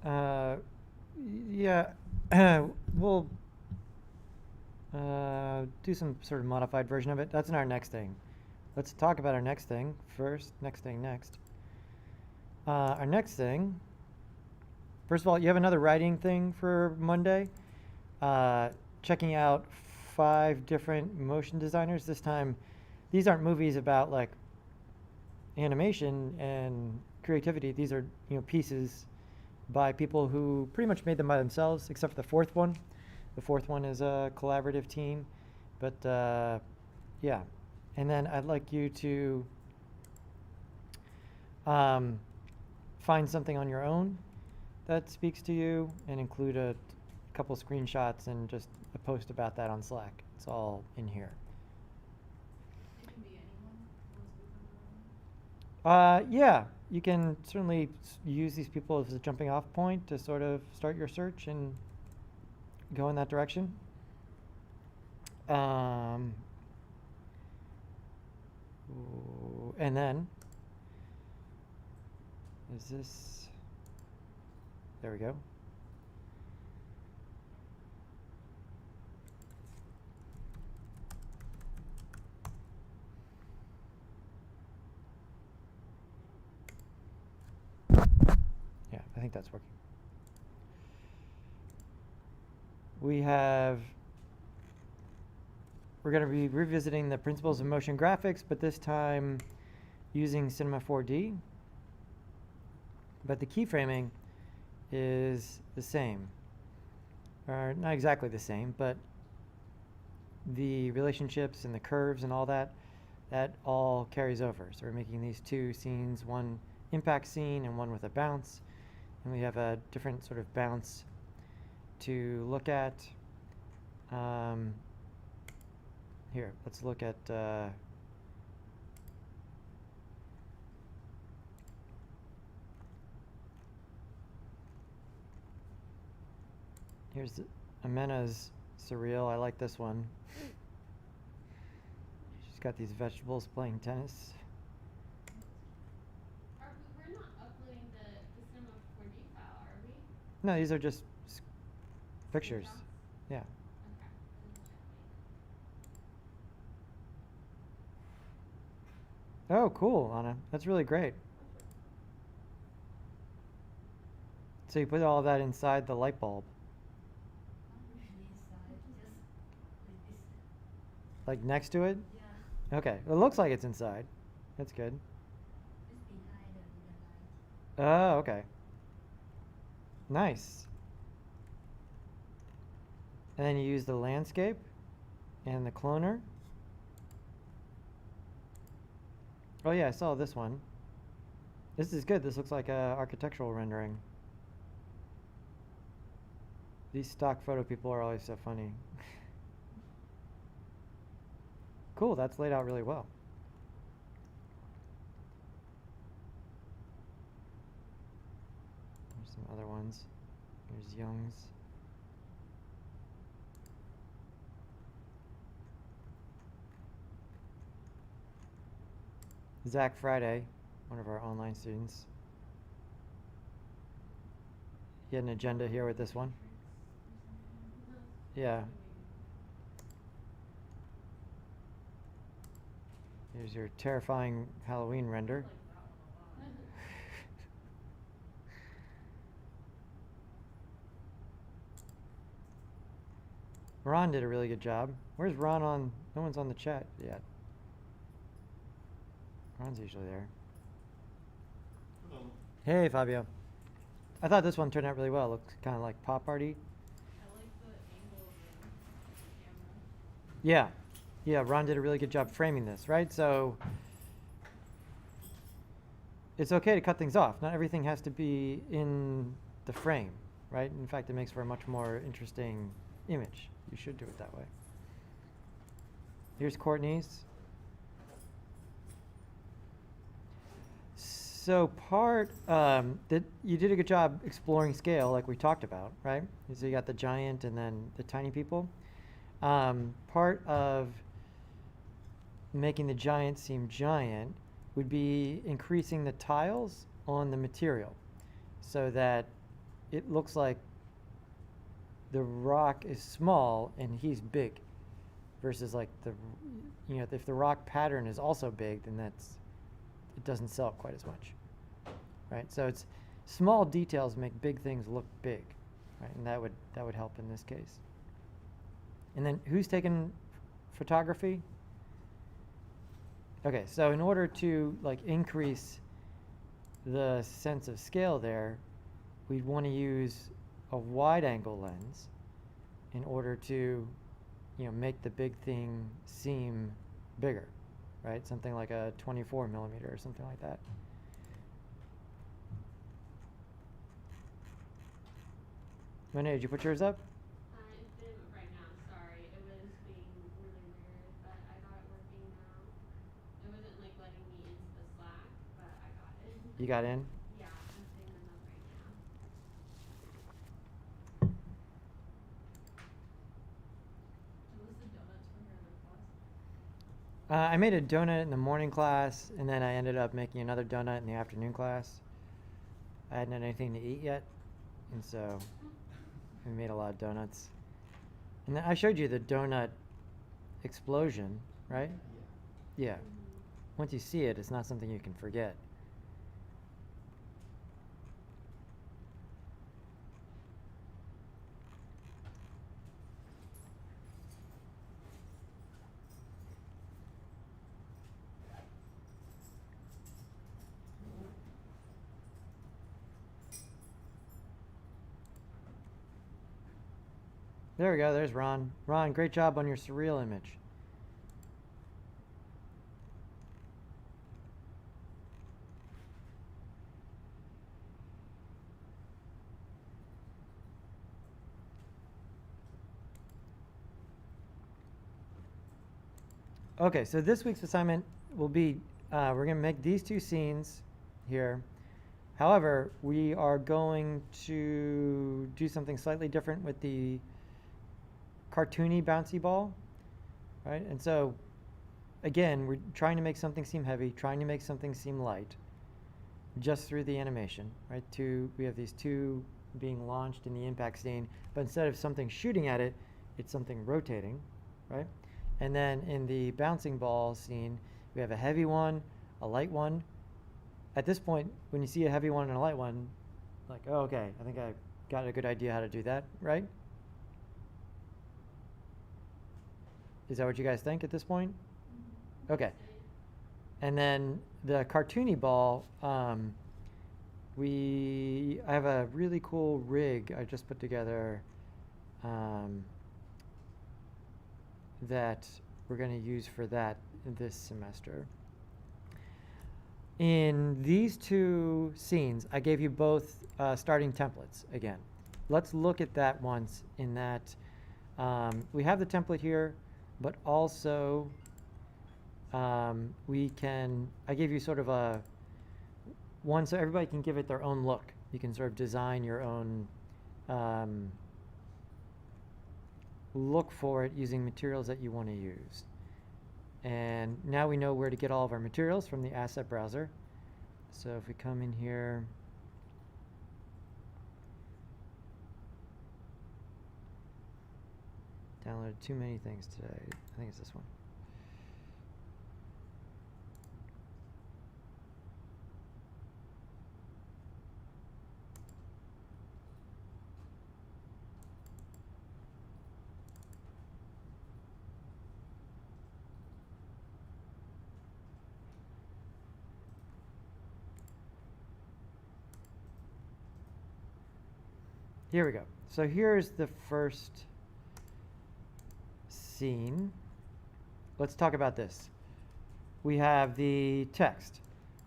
Uh, yeah, we'll do some sort of modified version of it. That's in our next thing. Let's talk about our next thing first. Next thing next. Our next thing. First of all, you have another writing thing for Monday. Uh, Checking out 5 different motion designers. This time, these aren't movies about like animation and creativity. These are pieces by people who pretty much made them by themselves, except for the fourth one. The fourth one is a collaborative team, but yeah. And then I'd like you to find something on your own that speaks to you and include a couple screenshots and just a post about that on Slack. It's all in here. It can be anyone who wants to become their own. Yeah, you can certainly use these people as a jumping off point to sort of start your search and go in that direction. And then, is this, there we go. Yeah, I think that's working. We're going to be revisiting the principles of motion graphics, but this time using Cinema 4D. But the keyframing is the same. Or not exactly the same, but the relationships and the curves and all that all carries over. So we're making these 2 scenes, one impact scene and one with a bounce. And we have a different sort of bounce to look at. Here, let's look at here's Amena's surreal. I like this one. She's got these vegetables playing tennis. We're not uploading the Cinema 4D file, are we? No, these are just pictures. Yeah. Okay. Oh, cool, Anna. That's really great. So you put all of that inside the light bulb. Not usually inside, just like this. Like next to it? Yeah, Okay. It looks like it's inside. That's good. it's behind the light. Oh, okay. Nice. And then you use the landscape and the cloner. Oh yeah, I saw this one. This is good. This looks like a architectural rendering. These stock photo people are always so funny. Cool, that's laid out really well. There's some other ones. There's Young's. Zach Friday, one of our online students. He had an agenda here with this one. Yeah. Here's your terrifying Halloween render. Ron did a really good job. Where's Ron on? No one's on the chat yet. Ron's usually there. Hello. Hey, Fabio. I thought this one turned out really well. It looks kind of like pop arty. I like the angle of the camera. Yeah. Yeah, Ron did a really good job framing this, right? So it's okay to cut things off. Not everything has to be in the frame, right? In fact, it makes for a much more interesting image. You should do it that way. Here's Courtney's. So that you did a good job exploring scale, like we talked about, right? So you got the giant and then the tiny people. Part of making the giant seem giant would be increasing the tiles on the material so that it looks like the rock is small and he's big versus like if the rock pattern is also big, then it doesn't sell quite as much, right? So it's small details make big things look big, right? And that would help in this case. And then who's taking photography? Okay, so in order to like increase the sense of scale there, we'd want to use a wide angle lens in order to make the big thing seem bigger, right? Something like a 24 millimeter or something like that. Monet, did you put yours up? It didn't right now, sorry. It was being really weird, but I got it working now. It wasn't like letting me into the Slack, but I got it. You got in? Yeah, I'm setting them up right now. So what's the donuts for your other class? I made a donut in the morning class, and then I ended up making another donut in the afternoon class. I hadn't had anything to eat yet, and so we made a lot of donuts. And then I showed you the donut explosion, right? Yeah. Once you see it, it's not something you can forget. There we go, there's Ron. Ron, great job on your surreal image. Okay, so this week's assignment will be, we're going to make these two scenes here. However, we are going to do something slightly different with the cartoony bouncy ball, right? And so, again, we're trying to make something seem heavy, trying to make something seem light, just through the animation, right? We have these two being launched in the impact scene, but instead of something shooting at it, it's something rotating, right? And then in the bouncing ball scene, we have a heavy one, a light one. At this point, when you see a heavy one and a light one, like, oh, okay, I think I got a good idea how to do that, right? Is that what you guys think at this point? Okay. And then the cartoony ball, I have a really cool rig I just put together that we're going to use for that this semester. In these two scenes, I gave you both starting templates again. Let's look at that once in that we have the template here, but also I gave you sort of a one so everybody can give it their own look. You can sort of design your own look for it using materials that you want to use. And now we know where to get all of our materials from the asset browser. So if we come in here, downloaded too many things today. I think it's this one. Here we go. So here's the first scene. Let's talk about this. We have the text.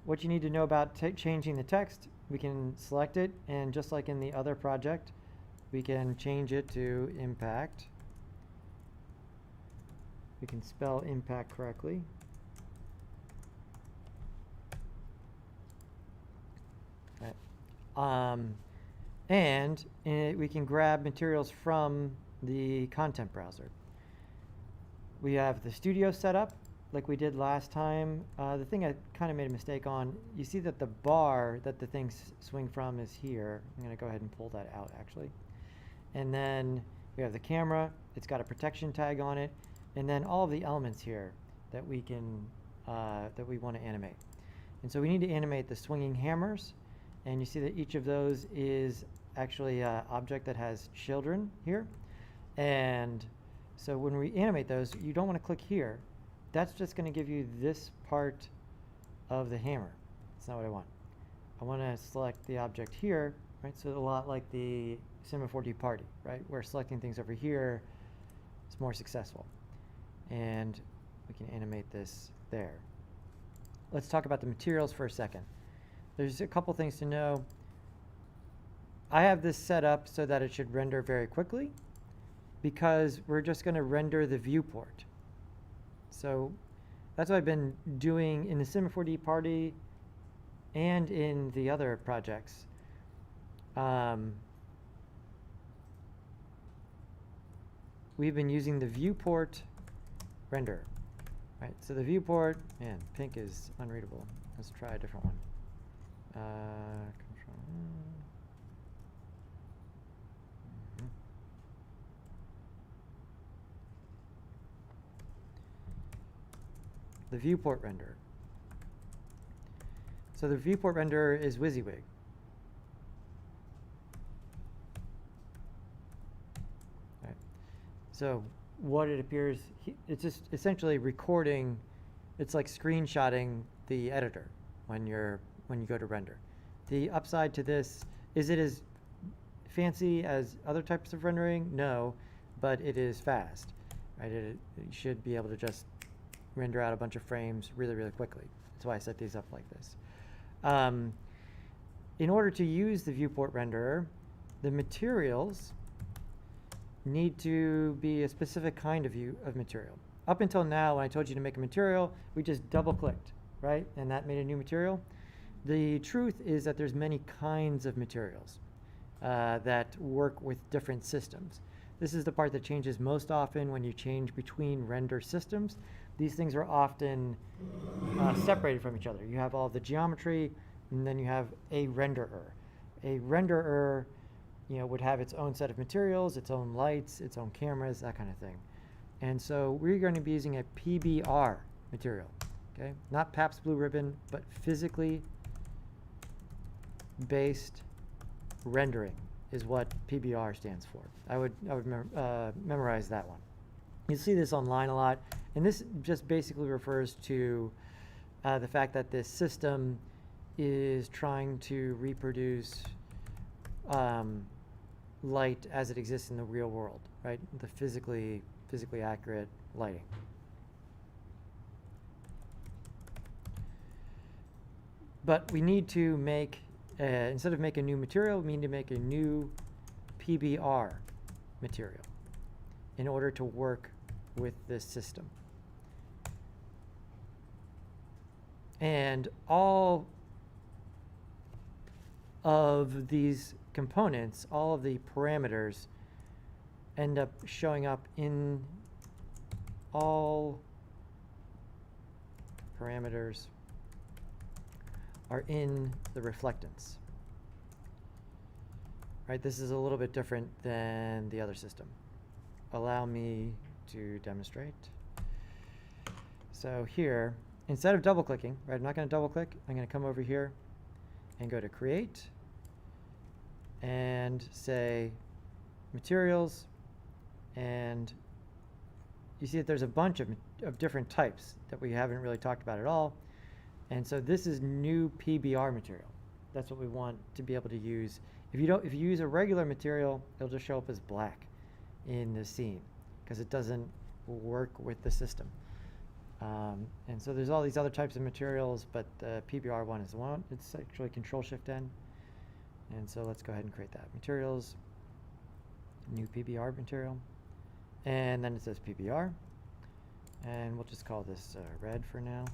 What you need to know about changing the text, we can select it, and just like in the other project, we can change it to impact. We can spell impact correctly. Right. And we can grab materials from the content browser. We have the studio set up, like we did last time. The thing I kind of made a mistake on, you see that the bar that the things swing from is here. I'm going to go ahead and pull that out actually. And then we have the camera. It's got a protection tag on it. And then all of the elements here that we can, that we want to animate. And so we need to animate the swinging hammers. And you see that each of those is actually an object that has children here. And so when we animate those, you don't want to click here. That's just going to give you this part of the hammer. That's not what I want. I want to select the object here, right? So a lot like the Cinema 4D party, right? Where selecting things over here is more successful. And we can animate this there. Let's talk about the materials for a second. There's a couple things to know. I have this set up so that it should render very quickly because we're just going to render the viewport. So that's what I've been doing in the Cinema 4D party and in the other projects. We've been using the viewport render, right? So the viewport, man, pink is unreadable. Let's try a different one. Control. The viewport render. So the viewport render is WYSIWYG. Right. So what it appears, it's just essentially recording. It's like screenshotting the editor when you go to render. The upside to this, is it as fancy as other types of rendering? No, but it is fast, right? You should be able to just render out a bunch of frames really, really quickly. That's why I set these up like this. In order to use the viewport renderer, the materials need to be a specific kind of material. Up until now, when I told you to make a material, we just double-clicked, right? And that made a new material. The truth is that there's many kinds of materials that work with different systems. This is the part that changes most often when you change between render systems. These things are often separated from each other. You have all the geometry, and then you have a renderer. A renderer, would have its own set of materials, its own lights, its own cameras, that kind of thing. And so we're going to be using a PBR material, okay? Not Pabst Blue Ribbon, but physically based rendering is what PBR stands for. I would memorize that one. You see this online a lot, and this just basically refers to the fact that this system is trying to reproduce light as it exists in the real world, right? The physically accurate lighting. But we need to make, instead of make a new material, we need to make a new PBR material in order to work with this system. And all of these components, all of the parameters end up showing up in all parameters are in the reflectance. Right, this is a little bit different than the other system. Allow me to demonstrate. So here, instead of double clicking, right, I'm not going to double click, I'm going to come over here and go to create and say materials, and you see that there's a bunch of different types that we haven't really talked about at all. And so this is new PBR material. That's what we want to be able to use. If you use a regular material, it'll just show up as black in the scene because it doesn't work with the system. And so there's all these other types of materials, but the PBR one is the one. It's actually Control-Shift-N. And so let's go ahead and create that. Materials, new PBR material. And then it says PBR. And we'll just call this red for now.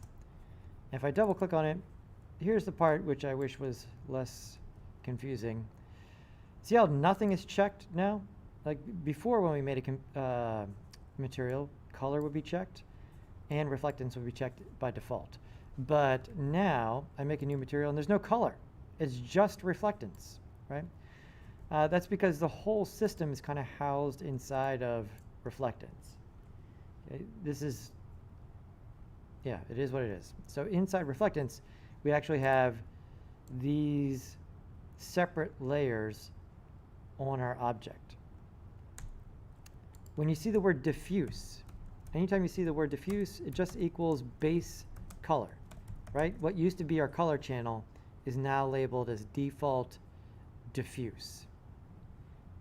If I double click on it, here's the part which I wish was less confusing. See how nothing is checked now? Like before when we made a material, color would be checked. and reflectance will be checked by default. But now I make a new material and there's no color. It's just reflectance, right? That's because the whole system is kind of housed inside of reflectance. Okay? This is, yeah, it is what it is. So inside reflectance, we actually have these separate layers on our object. When you see the word diffuse, anytime you see the word diffuse, it just equals base color, right? What used to be our color channel is now labeled as default diffuse.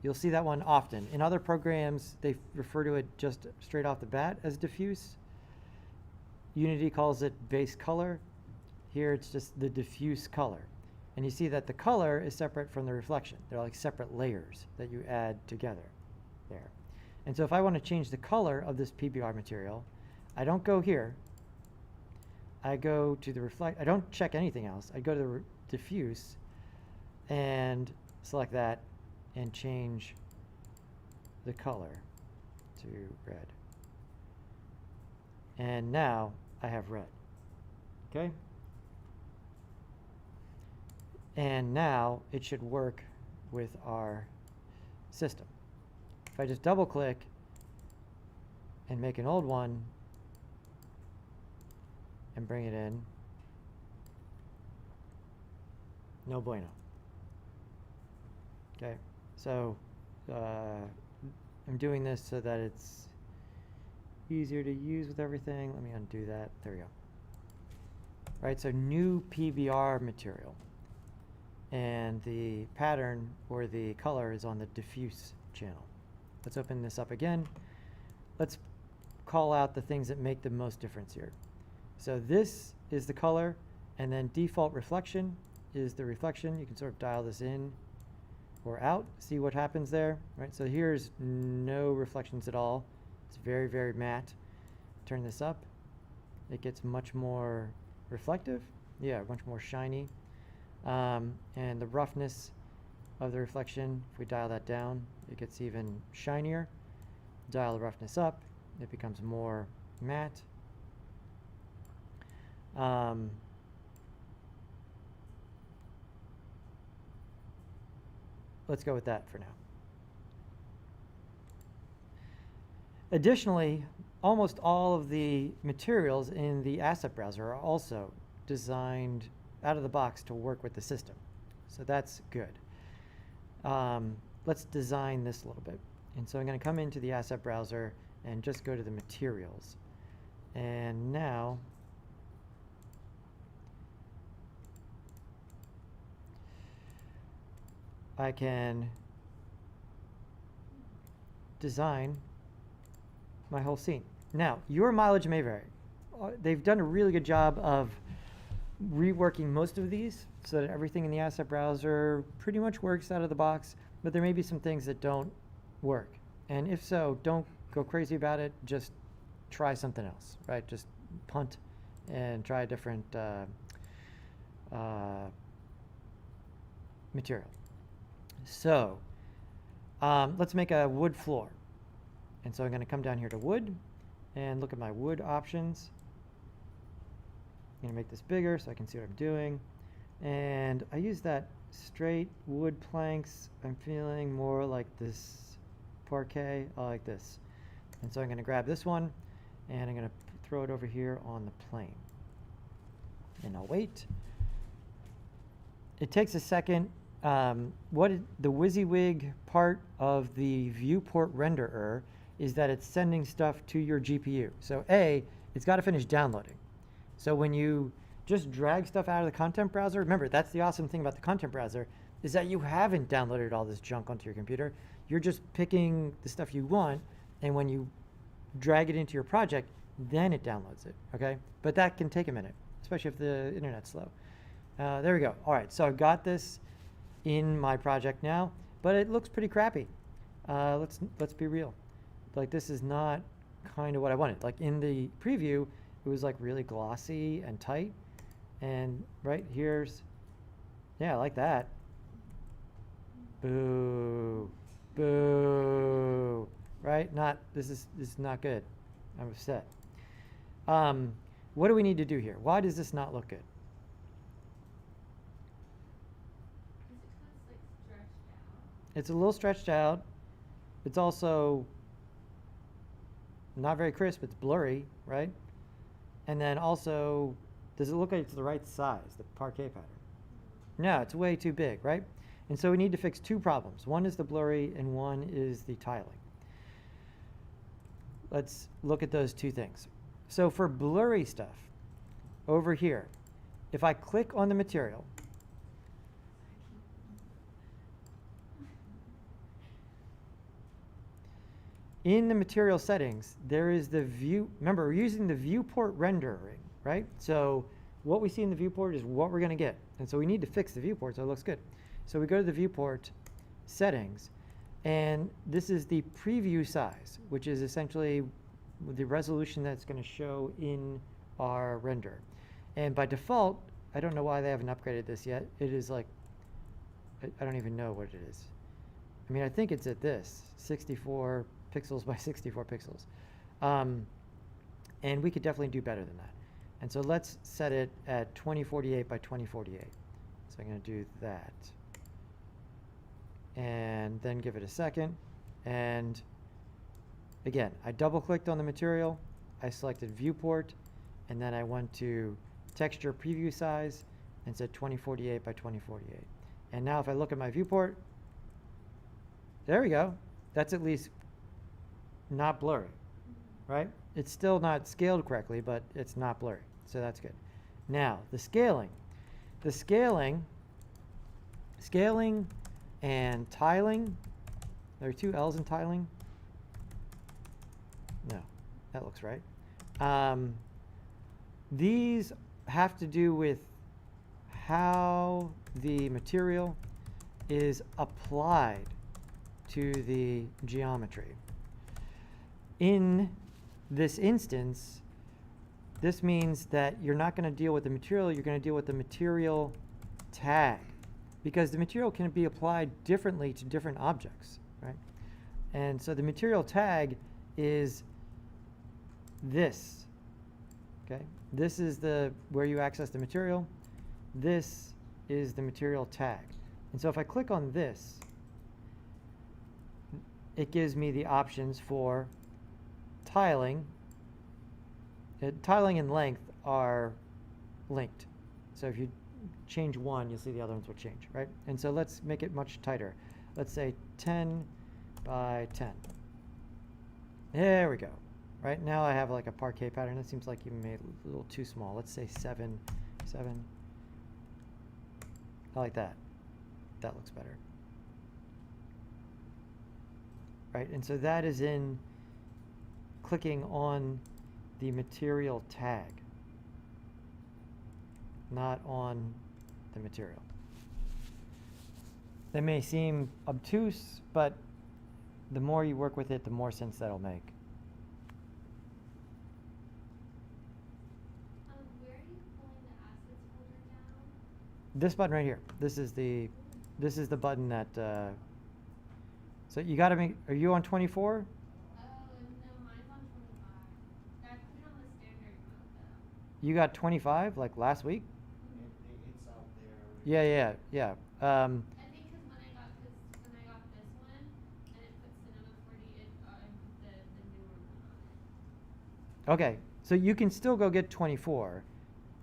You'll see that one often. In other programs, they refer to it just straight off the bat as diffuse. Unity calls it base color. Here it's just the diffuse color. And you see that the color is separate from the reflection. They're like separate layers that you add together there. And so if I want to change the color of this PBR material, I don't go here. I go to the reflect. I don't check anything else. I go to the diffuse and select that and change the color to red. And now I have red. Okay? And now it should work with our system. If I just double click and make an old one and bring it in, no bueno. Okay, so I'm doing this so that it's easier to use with everything. Let me undo that. There we go. Right, so new PBR material. And the pattern or the color is on the diffuse channel. Let's open this up again. Let's call out the things that make the most difference here. So this is the color, and then default reflection is the reflection. You can sort of dial this in or out, see what happens there. Right? So here's no reflections at all. It's very, very matte. Turn this up. It gets much more reflective. Yeah, much more shiny. And the roughness of the reflection, if we dial that down, it gets even shinier. Dial the roughness up, it becomes more matte. Let's go with that for now. Additionally, almost all of the materials in the asset browser are also designed out of the box to work with the system. So that's good. Let's design this a little bit. And so I'm going to come into the asset browser and just go to the materials. And now I can design my whole scene. Now, your mileage may vary. They've done a really good job of reworking most of these so that everything in the asset browser pretty much works out of the box, but there may be some things that don't work. And if so, don't go crazy about it. Just try something else, right? Just punt and try a different material. So let's make a wood floor. And so I'm going to come down here to wood and look at my wood options. I'm going to make this bigger so I can see what I'm doing. And I use that straight wood planks. I'm feeling more like this parquet. I like this. And so I'm going to grab this one and I'm going to throw it over here on the plane. And I'll wait. It takes a second. The WYSIWYG part of the viewport renderer is that it's sending stuff to your GPU. So A, it's got to finish downloading. So when you just drag stuff out of the content browser, remember, that's the awesome thing about the content browser, is that you haven't downloaded all this junk onto your computer. You're just picking the stuff you want, and when you drag it into your project, then it downloads it, okay? But that can take a minute, especially if the internet's slow. There we go. All right, so I've got this in my project now, but it looks pretty crappy. Let's be real. Like, this is not kind of what I wanted. Like, in the preview, it was like really glossy and tight. And right here's, yeah, I like that. Boo, boo, right? This is not good. I'm upset. What do we need to do here? Why does this not look good? Is it 'cause it's like stretched out? It's a little stretched out. It's also not very crisp. It's blurry, right? And then also, does it look like it's the right size, the parquet pattern? No, it's way too big, right? And so we need to fix two problems. One is the blurry and one is the tiling. Let's look at those two things. So for blurry stuff, over here, if I click on the material, in the material settings, there is the view. Remember, we're using the viewport rendering, right? So what we see in the viewport is what we're going to get. And so we need to fix the viewport so it looks good. So we go to the viewport settings, and this is the preview size, which is essentially the resolution that's going to show in our render. And by default, I don't know why they haven't upgraded this yet. It is like, I don't even know what it is. I mean, I think it's at this, 64 pixels by 64 pixels. And we could definitely do better than that. And so let's set it at 2048 by 2048. So I'm going to do that. And then give it a second. And again, I double clicked on the material. I selected viewport. And then I went to texture preview size and said 2048 by 2048. And now if I look at my viewport, there we go. That's at least not blurry, right? It's still not scaled correctly, but it's not blurry. So that's good. Now, the scaling. The scaling and tiling, there are two L's in tiling. No, that looks right. These have to do with how the material is applied to the geometry. In this instance, this means that you're not going to deal with the material, you're going to deal with the material tag, because the material can be applied differently to different objects, right? And so the material tag is this, okay? This is where you access the material. This is the material tag. And so if I click on this, it gives me the options for tiling. Tiling and length are linked. So if you change one, you'll see the other ones will change, right? And so let's make it much tighter. Let's say 10 by 10. There we go. Right now I have like a parquet pattern. It seems like you made it a little too small. Let's say 7. I like that. That looks better. Right, and so that is in clicking on the material tag, not on the material. That may seem obtuse, but the more you work with it, the more sense that'll make. Where are you pulling the assets folder down? This button right here. This is the button that. So you got to make. Are you on 24? Oh, no, mine's on 25. I put it on the standard mode though. You got 25 like last week? It's out there. Yeah. I think because when I got this one and it put Cinema 40, I put the newer one on it. Okay, so you can still go get 24.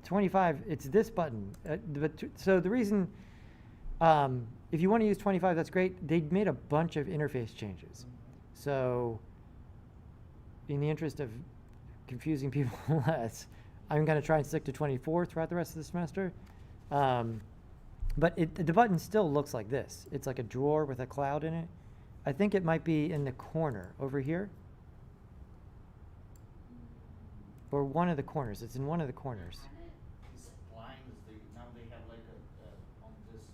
25, it's this button. So the reason, if you want to use 25, that's great. They made a bunch of interface changes. So in the interest of confusing people less, I'm going to try and stick to 24 throughout the rest of the semester. But the button still looks like this. It's like a drawer with a cloud in it. I think it might be in the corner over here. Or one of the corners. It's in one of the corners. These blinds, now they have like on this,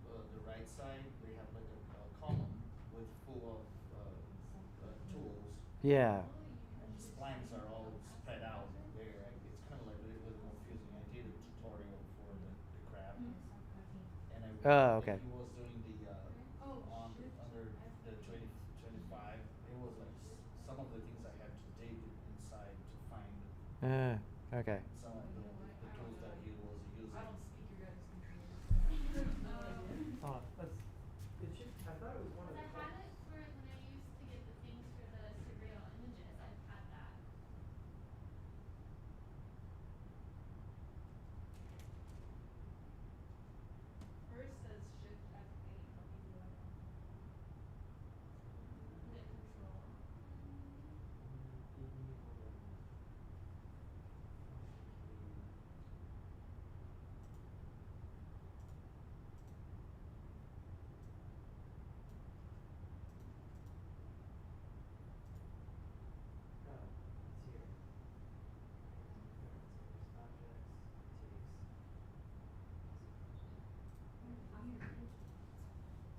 the right side, they have like a column with full of tools. Yeah. And the splines are all spread out there. It's kind of like a little bit confusing. I did a tutorial for the craft. And Okay. he was doing the, under the 2025, it was like some of the things I had to dig inside to find Okay. Some of the tools that he was using. I don't speak your guys' computer. No idea. Oh, let's. It should. I thought it was one of Cause the. I had it for when I used to get the things for the surreal images. I've had that. Hers says shift F8. Let me do it. Hit control.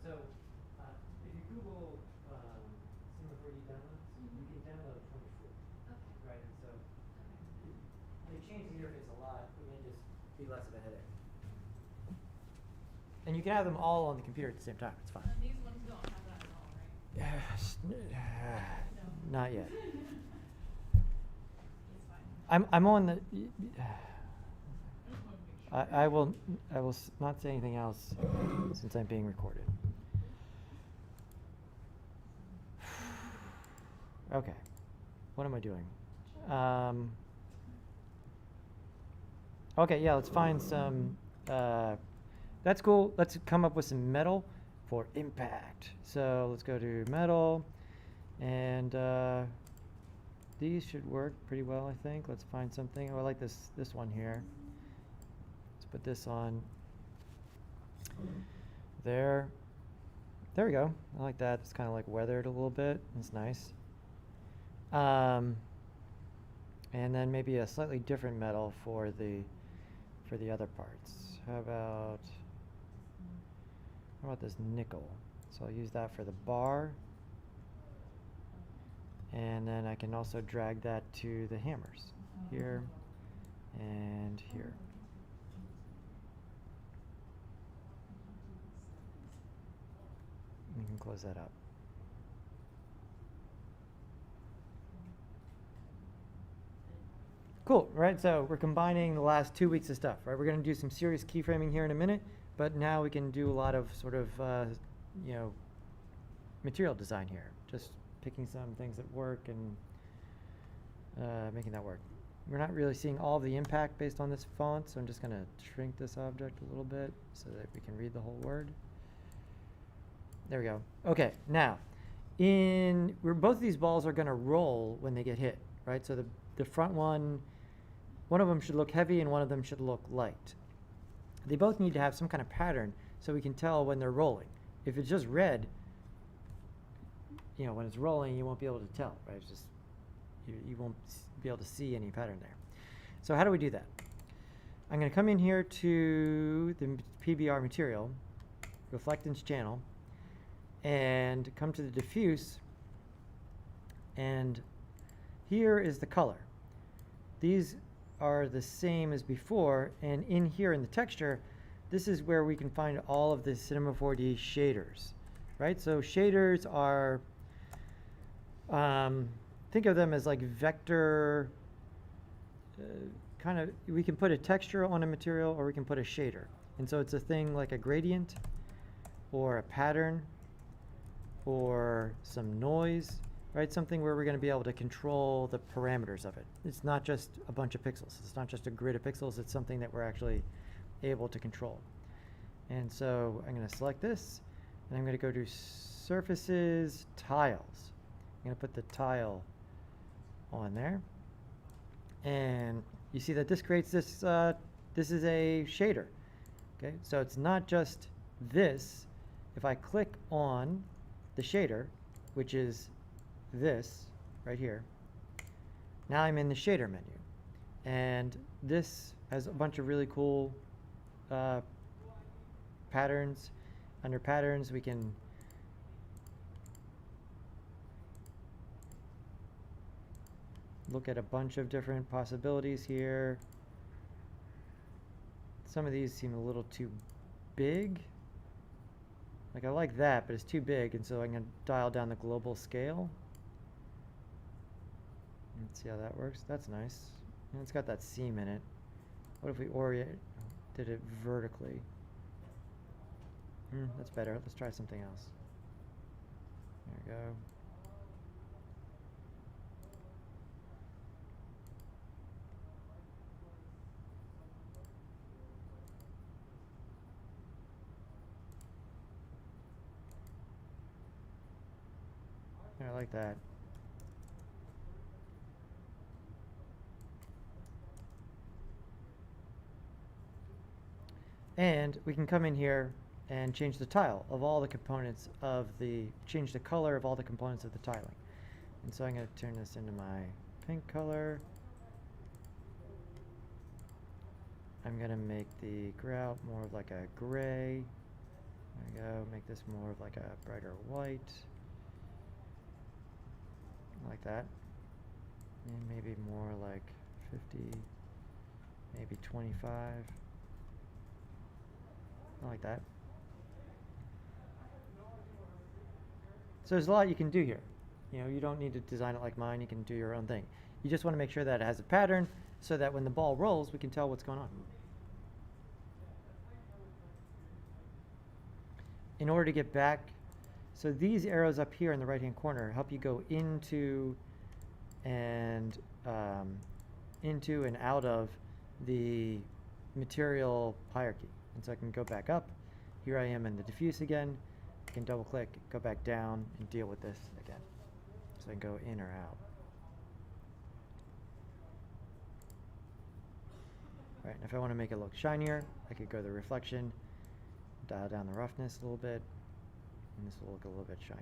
So, if you Google Cinema 4D downloads, you can download it from your phone, Okay. right? And so Okay. they change the interface a lot. It may just be less of a headache. And you can have them all on the computer at the same time. It's fine. And these ones don't have that at all, right? Yes. No. Not yet. It's fine. I'm on the. I just wanted to make sure. I will not say anything else since I'm being recorded. Okay, what am I doing? Okay, yeah, let's find some. That's cool. Let's come up with some metal for impact. So let's go to metal, and these should work pretty well, I think. Let's find something. Oh, I like this one here. Let's put this on there. There we go. I like that. It's kind of like weathered a little bit. It's nice. And then maybe a slightly different metal for the other parts. How about this nickel? So I'll use that for the bar. And then I can also drag that to the hammers here and here. You can close that up. Cool, right? So we're combining the last 2 weeks of stuff, right? We're going to do some serious keyframing here in a minute, but now we can do a lot of sort of, material design here. Just picking some things that work and making that work. We're not really seeing all of the impact based on this font, so I'm just going to shrink this object a little bit so that we can read the whole word. There we go. Okay, now, both of these balls are going to roll when they get hit, right? So the front one of them should look heavy and one of them should look light. They both need to have some kind of pattern so we can tell when they're rolling. If it's just red, when it's rolling, you won't be able to tell, right? It's just, you won't be able to see any pattern there. So how do we do that? I'm going to come in here to the PBR material, reflectance channel, and come to the diffuse, and here is the color. These are the same as before, and in here in the texture, this is where we can find all of the Cinema 4D shaders, right? So shaders are, think of them as like vector, we can put a texture on a material or we can put a shader. And so it's a thing like a gradient or a pattern or some noise, right? Something where we're going to be able to control the parameters of it. It's not just a bunch of pixels. It's not just a grid of pixels. It's something that we're actually able to control. And so I'm going to select this, and I'm going to go to Surfaces, Tiles. I'm going to put the tile on there. And you see that this creates this, this is a shader. Okay, so it's not just this. If I click on the shader, which is this right here, now I'm in the shader menu. And this has a bunch of really cool patterns. Under patterns, we can look at a bunch of different possibilities here. Some of these seem a little too big. Like I like that, but it's too big, and so I'm going to dial down the global scale. Let's see how that works. That's nice. And it's got that seam in it. What if we did it vertically? That's better. Let's try something else. There we go. I like that. And we can come in here and change the tile of all the components of change the color of all the components of the tiling. And so I'm going to turn this into my pink color. I'm going to make the grout more of like a gray. There we go. Make this more of like a brighter white. Like that. And maybe more like 50, maybe 25. Like that. So there's a lot you can do here. You know, you don't need to design it like mine. You can do your own thing. You just want to make sure that it has a pattern so that when the ball rolls, we can tell what's going on. In order to get back, so these arrows up here in the right-hand corner help you go into and out of the material hierarchy. And so I can go back up. Here I am in the diffuse again. I can double click, go back down, and deal with this again. So I can go in or out. Right, and if I want to make it look shinier, I could go to the reflection, dial down the roughness a little bit, and this will look a little bit shinier.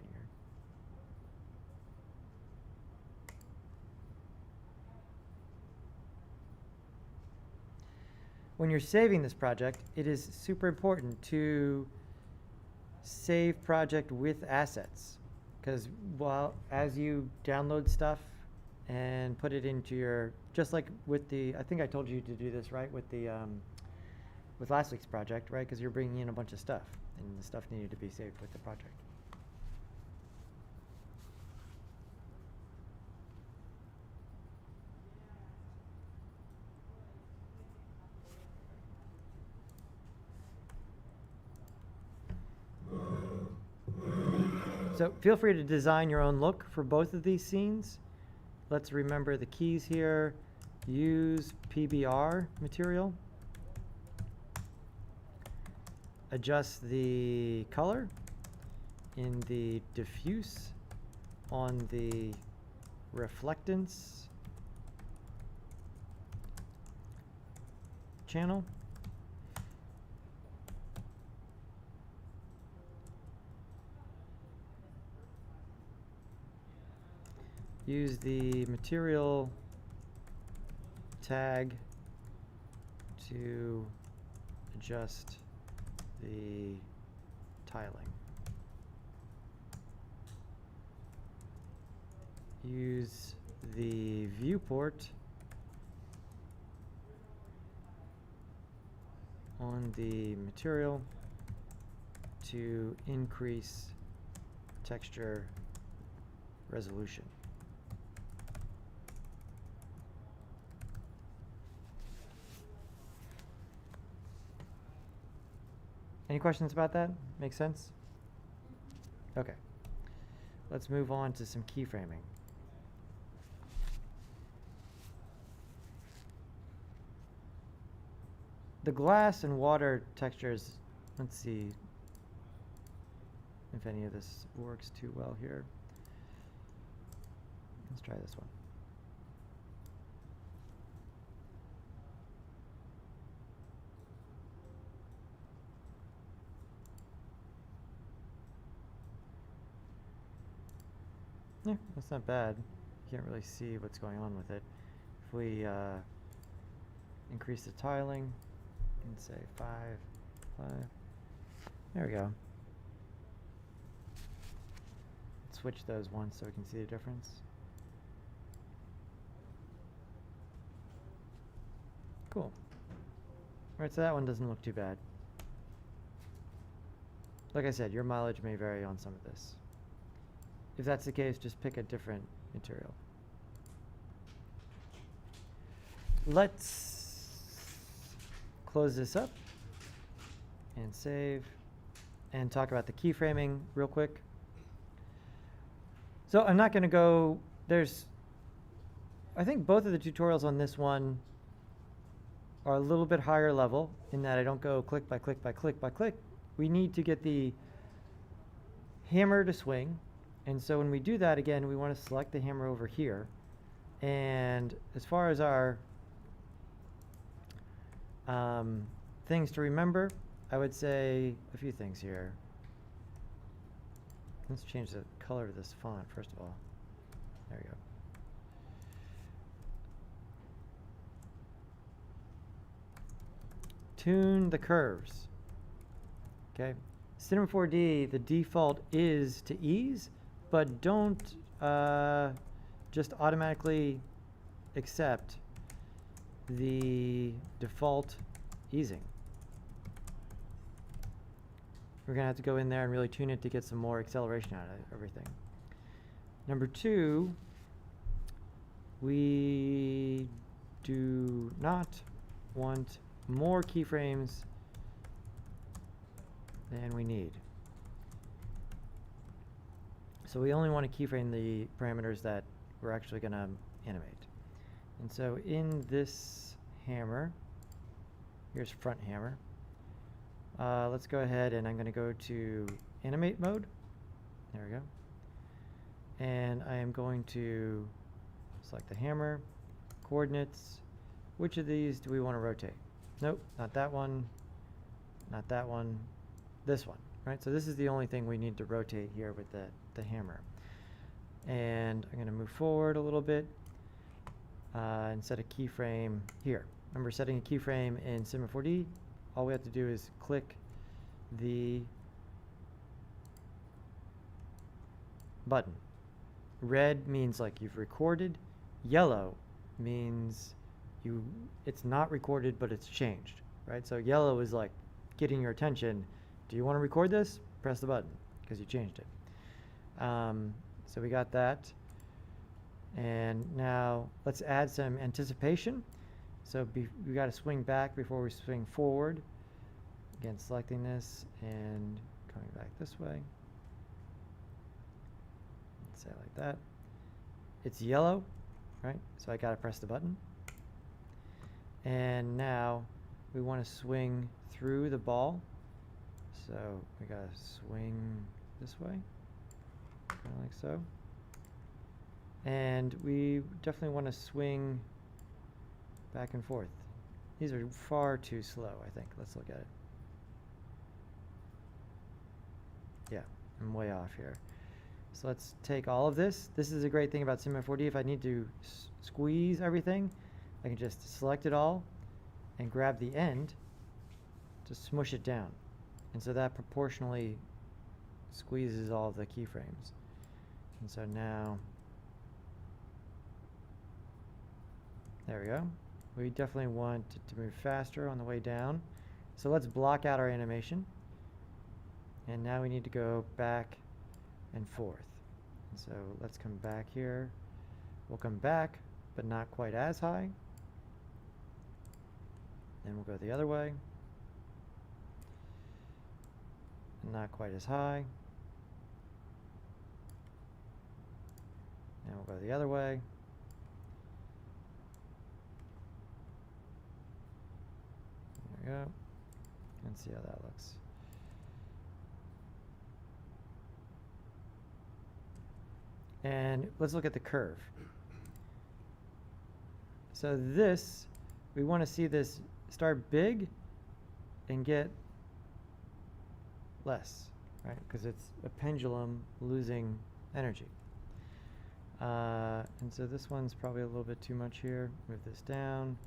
When you're saving this project, it is super important to save project with assets, because as you download stuff and put it into your, just like with the, I think I told you to do this, right, with the with last week's project, right, because you're bringing in a bunch of stuff and the stuff needed to be saved with the project. So feel free to design your own look for both of these scenes. Let's remember the keys here. Use PBR material. Adjust the color in the diffuse on the reflectance channel. Use the material tag to adjust the tiling. Use the viewport on the material to increase texture resolution. Any questions about that? Make sense? Okay. Let's move on to some keyframing. The glass and water textures, let's see if any of this works too well here. Let's try this one. Yeah, that's not bad. You can't really see what's going on with it. If we increase the tiling and say 5, there we go. Switch those once so we can see the difference. Cool. Alright, so that one doesn't look too bad. Like I said, your mileage may vary on some of this. If that's the case, just pick a different material. let's close this up and save and talk about the keyframing real quick. So I'm not going to go, I think both of the tutorials on this one are a little bit higher level in that I don't go click by click by click by click. We need to get the hammer to swing. And so when we do that, again, we want to select the hammer over here. And as far as our things to remember, I would say a few things here. Let's change the color of this font, first of all. There we go. Tune the curves. Okay. Cinema 4D, the default is to ease, but don't just automatically accept the default easing. We're going to have to go in there and really tune it to get some more acceleration out of everything. Number 2, we do not want more keyframes than we need. So we only want to keyframe the parameters that we're actually going to animate. And so in this hammer, here's front hammer. Let's go ahead and I'm going to go to animate mode. There we go. And I am going to select the hammer, coordinates. Which of these do we want to rotate? Nope, not that one, not that one, this one, right? So this is the only thing we need to rotate here with the hammer. And I'm going to move forward a little bit and set a keyframe here. Remember, setting a keyframe in Cinema 4D, all we have to do is click the button. Red means like you've recorded. Yellow means it's not recorded, but it's changed, right? So yellow is like getting your attention. Do you want to record this? Press the button because you changed it. So we got that. And now let's add some anticipation. So we got to swing back before we swing forward. Again, selecting this and coming back this way. Let's say it like that. It's yellow, right? So I got to press the button. And now we want to swing through the ball. So we got to swing this way, kind of like so. And we definitely want to swing back and forth. These are far too slow, I think. Let's look at it. Yeah, I'm way off here. So let's take all of this. This is a great thing about Cinema 4D. If I need to squeeze everything, I can just select it all and grab the end to smush it down. And so that proportionally squeezes all of the keyframes. And so now, there we go. We definitely want it to move faster on the way down. So let's block out our animation. And now we need to go back and forth. And so let's come back here. We'll come back, but not quite as high. Then we'll go the other way. And not quite as high. And we'll go the other way. There we go. And see how that looks. And let's look at the curve. So this, we want to see this start big and get less, right? Because it's a pendulum losing energy. And so this one's probably a little bit too much here. Move this down,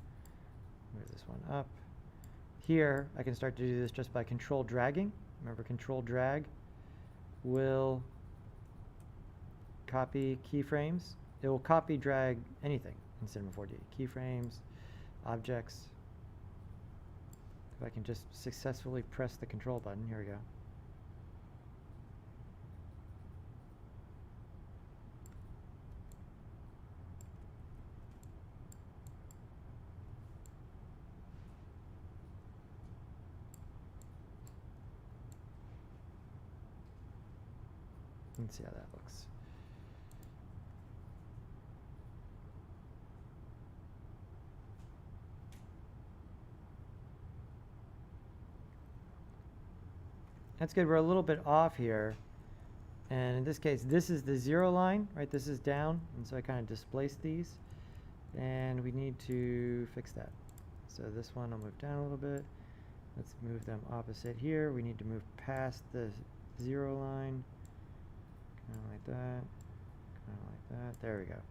move this one up. Here, I can start to do this just by control dragging. Remember, control drag will copy keyframes. It will copy drag anything in Cinema 4D. Keyframes, objects. If I can just successfully press the control button, here we go. Let's see how that looks. That's good. We're a little bit off here. And in this case, this is the 0 line, right? This is down. And so I kind of displaced these. And we need to fix that. So this one I'll move down a little bit. Let's move them opposite here. We need to move past the 0 line. Kind of like that. Kind of like that. There we go.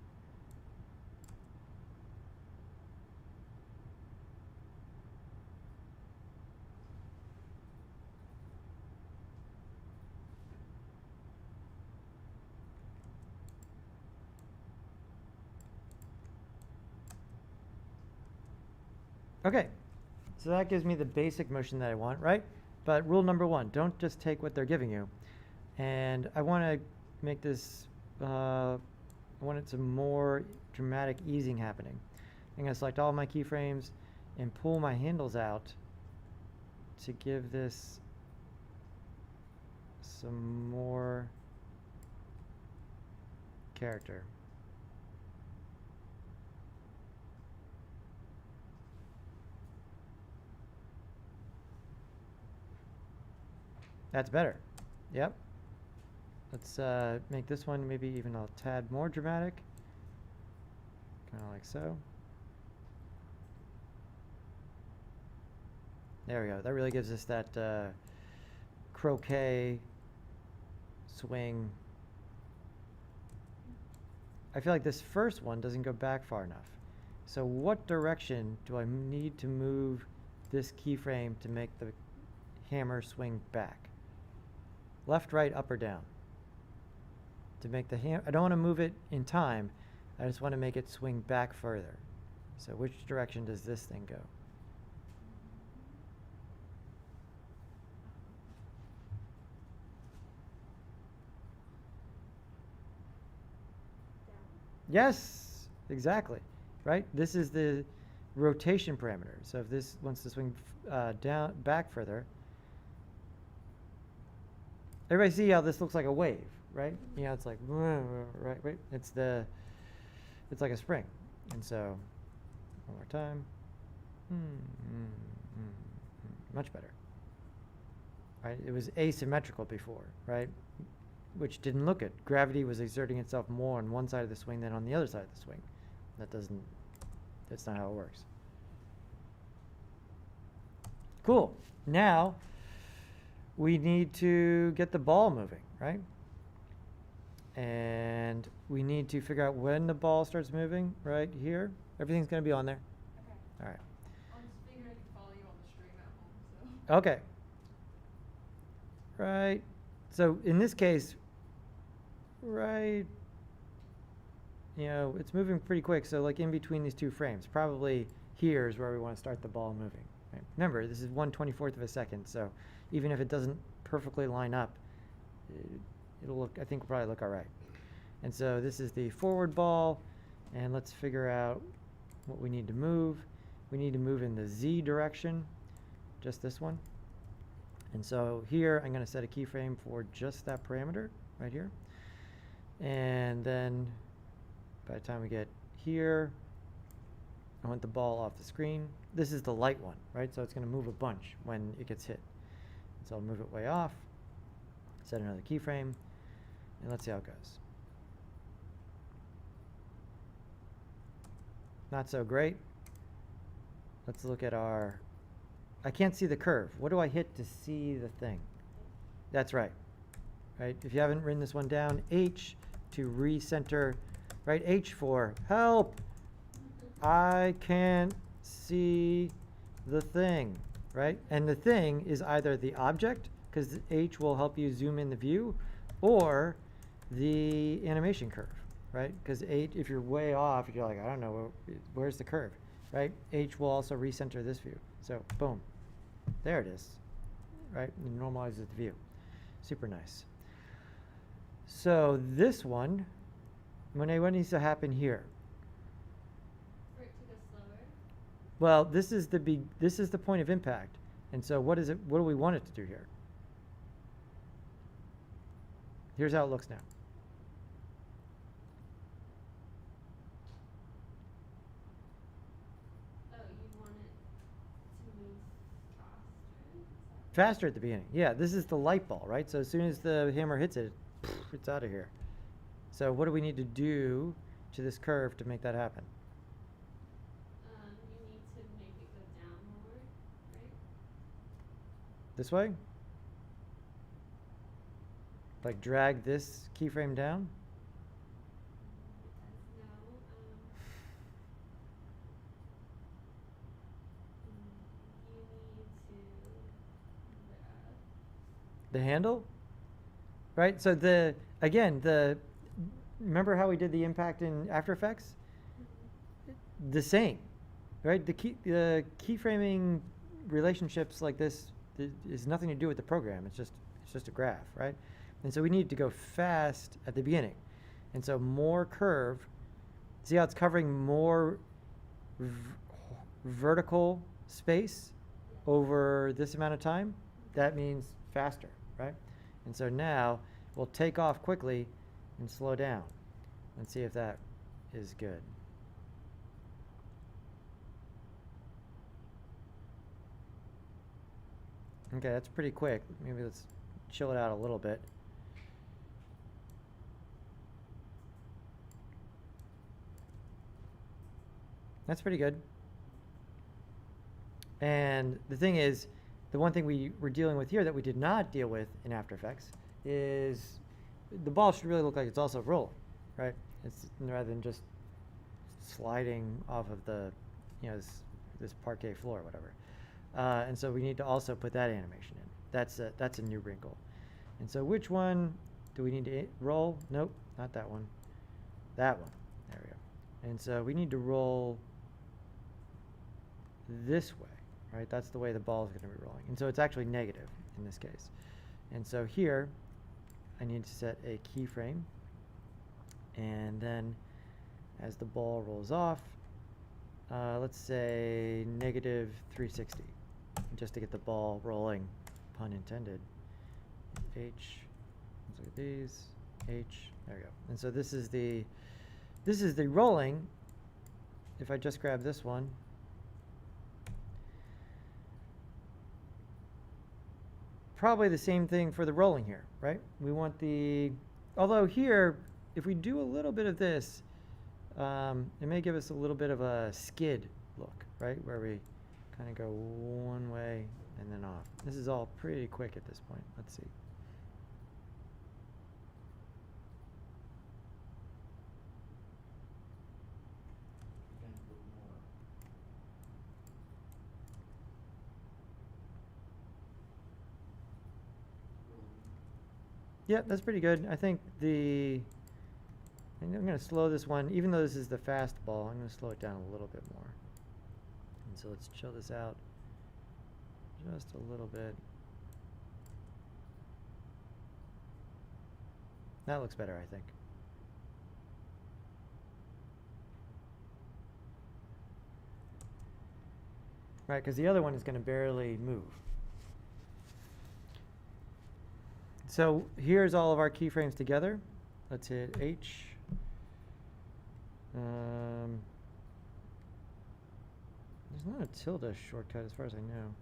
Okay, so that gives me the basic motion that I want, right? But rule number 1, don't just take what they're giving you. And I want to make this, I want it some more dramatic easing happening. I'm going to select all my keyframes and pull my handles out to give this some more character. That's better. Yep. Let's make this one maybe even a tad more dramatic. Kind of like so. There we go. That really gives us that croquet swing. I feel like this first one doesn't go back far enough. So what direction do I need to move this keyframe to make the hammer swing back? Left, right, up, or down? To make the I don't want to move it in time. I just want to make it swing back further. So which direction does this thing go? Yes, exactly. Right? This is the rotation parameter. So if this wants to swing down, back further, everybody see how this looks like a wave, right? You know, it's like, right? It's like a spring. And so, one more time. Much better. Right? It was asymmetrical before, right? Which didn't look good. Gravity was exerting itself more on one side of the swing than on the other side of the swing. That's not how it works. Cool. Now, we need to get the ball moving, right? And we need to figure out when the ball starts moving, right here. Everything's going to be on there. Okay. All right. I'll just figure I can follow you on the stream at home, so. Okay. Right. So in this case, right, you know, it's moving pretty quick. So like in between these two frames, probably here is where we want to start the ball moving. Right? Remember, this is 1/24th of a second. So even if it doesn't perfectly line up, it'll look, I think, will probably look all right. And so this is the forward ball. And let's figure out what we need to move. We need to move in the Z direction, just this one. And so here, I'm going to set a keyframe for just that parameter right here. And then by the time we get here, I want the ball off the screen. This is the light one, right? So it's going to move a bunch when it gets hit. So I'll move it way off, set another keyframe, and let's see how it goes. Not so great. Let's look at our, I can't see the curve. What do I hit to see the thing? That's right. Right? If you haven't written this one down, H to recenter, right? H for help. I can't see the thing, right? And the thing is either the object, because H will help you zoom in the view, or the animation curve, right? Because H, if you're way off, you're like, I don't know, where's the curve, right? H will also recenter this view. So boom, there it is, right? It normalizes the view. Super nice. So this one, what needs to happen here? For it to go slower. Well, this is the point of impact. And so what do we want it to do here? Here's how it looks now. Oh, you'd want it to move faster? Is that- Faster at the beginning. Yeah, this is the light ball, right? So as soon as the hammer hits it, it's out of here. So what do we need to do to this curve to make that happen? You need to make it go down more, right? This way? Like drag this keyframe down? No. You need to The handle? Right? So remember how we did the impact in After Effects? The same, right? The keyframing relationships like this is nothing to do with the program. It's just a graph, right? And so we need to go fast at the beginning. And so more curve. See how it's covering more vertical space over this amount of time? That means faster, right? And so now we'll take off quickly and slow down. Let's see if that is good. Okay, that's pretty quick. Maybe let's chill it out a little bit. That's pretty good. And the thing is, the one thing we were dealing with here that we did not deal with in After Effects is the ball should really look like it's also rolling, right? It's rather than just sliding off of the, this parquet floor or whatever. And so we need to also put that animation in. That's a new wrinkle. And so which one do we need to roll? Nope, not that one. That one. There we go. And so we need to roll this way, right? That's the way the ball is going to be rolling. And so it's actually negative in this case. And so here, I need to set a keyframe. And then as the ball rolls off, let's say negative 360, just to get the ball rolling, pun intended. H, let's look at these, H, there we go. And so this is the rolling. If I just grab this one, probably the same thing for the rolling here, right? We want although here, if we do a little bit of this, it may give us a little bit of a skid look, right? Where we kind of go one way and then off. This is all pretty quick at this point. Let's see. Yeah, that's pretty good. I think I'm going to slow this one, even though this is the fast ball, I'm going to slow it down a little bit more. And so let's chill this out just a little bit. That looks better, I think. Right, because the other one is going to barely move. So here's all of our keyframes together. Let's hit H. There's not a tilde shortcut as far as I know.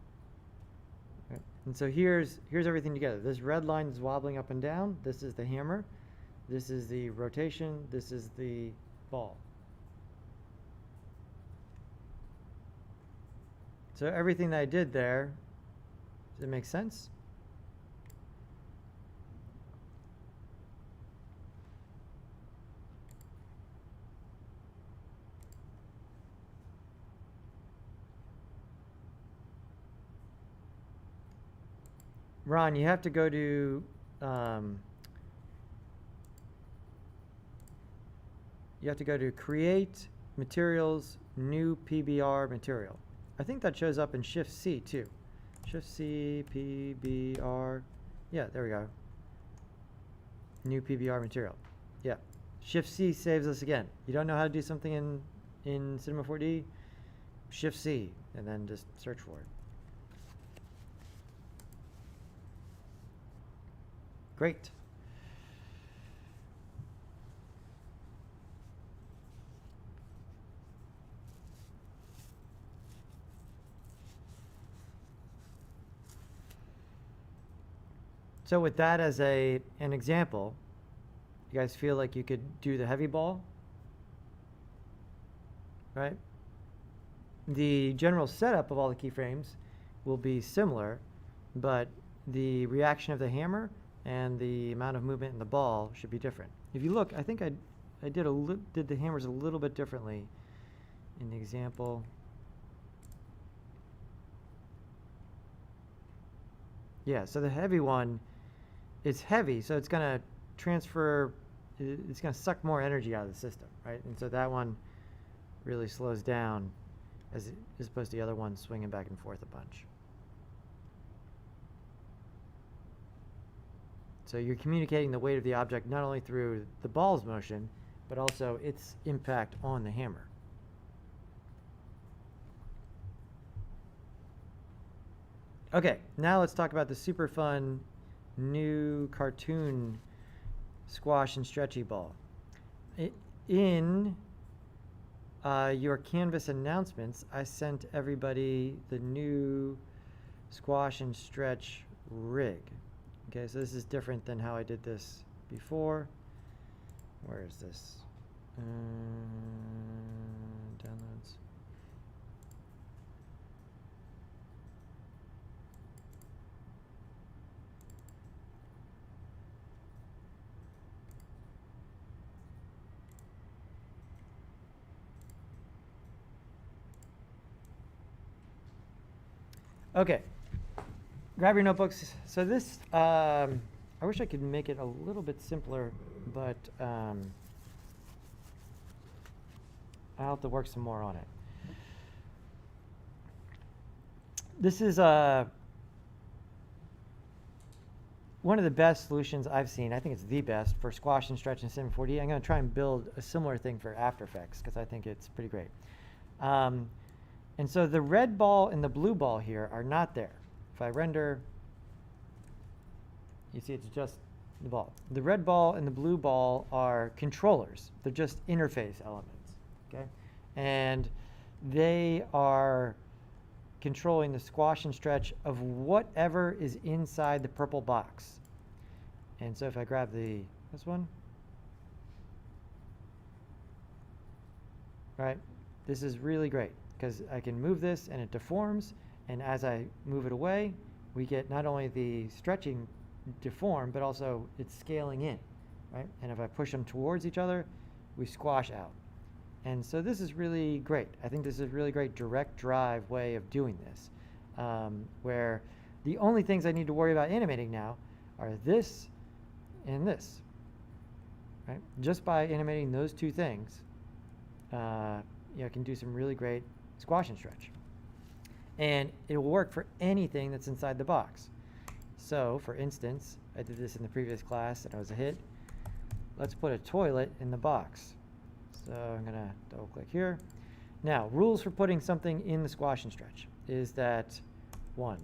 Okay. And so here's everything together. This red line is wobbling up and down. This is the hammer. This is the rotation. This is the ball. So everything that I did there, does it make sense? Ron, you have to go to Create Materials, New PBR Material. I think that shows up in Shift C too. Shift C, PBR. Yeah, there we go. New PBR Material. Yeah. Shift C saves us again. You don't know how to do something in Cinema 4D? Shift C, and then just search for it. Great. So with that as an example, you guys feel like you could do the heavy ball, right? The general setup of all the keyframes will be similar, but the reaction of the hammer and the amount of movement in the ball should be different. If you look, I think I did the hammers a little bit differently in the example. Yeah, so the heavy one, it's heavy, so it's going to transfer, it's going to suck more energy out of the system, right? And so that one really slows down as opposed to the other one swinging back and forth a bunch. So you're communicating the weight of the object not only through the ball's motion, but also its impact on the hammer. Okay, now let's talk about the super fun new cartoon squash and stretchy ball. In your Canvas announcements, I sent everybody the new squash and stretch rig. Okay, so this is different than how I did this before. Where is this? Downloads. Okay, grab your notebooks. So this, I wish I could make it a little bit simpler, but I'll have to work some more on it. This is one of the best solutions I've seen. I think it's the best for squash and stretch in Cinema 4D. I'm going to try and build a similar thing for After Effects because I think it's pretty great. And so the red ball and the blue ball here are not there. If I render, you see it's just the ball. The red ball and the blue ball are controllers. They're just interface elements, okay? And they are controlling the squash and stretch of whatever is inside the purple box. And so if I grab this one, right, this is really great because I can move this and it deforms, and as I move it away, we get not only the stretching deform, but also it's scaling in, right? And if I push them towards each other, we squash out. And so this is really great. I think this is a really great direct drive way of doing this, where the only things I need to worry about animating now are this and this, right? Just by animating those two things, I can do some really great squash and stretch. And it will work for anything that's inside the box. So, for instance, I did this in the previous class and I was a hit. Let's put a toilet in the box. So I'm going to double click here. Now, rules for putting something in the squash and stretch is that 1,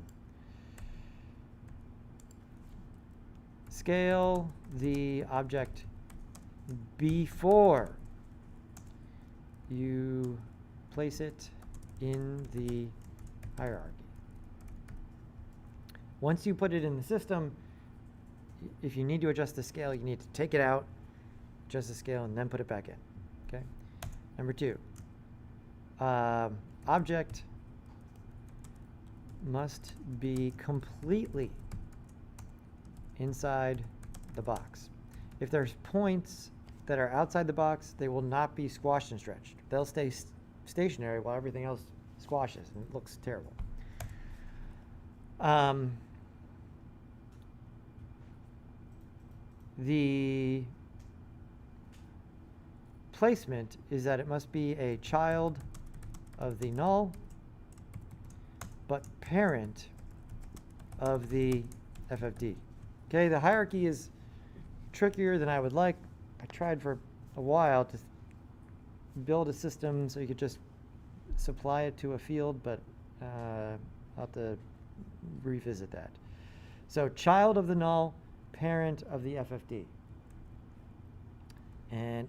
scale the object before you place it in the hierarchy. Once you put it in the system, if you need to adjust the scale, you need to take it out, adjust the scale, and then put it back in. Okay. Number 2, object must be completely inside the box. If there's points that are outside the box, they will not be squashed and stretched. They'll stay stationary while everything else squashes, and it looks terrible. The placement is that it must be a child of the null, but parent of the FFD. Okay, the hierarchy is trickier than I would like. I tried for a while to build a system so you could just supply it to a field, but I'll have to revisit that. So child of the null, parent of the FFD. And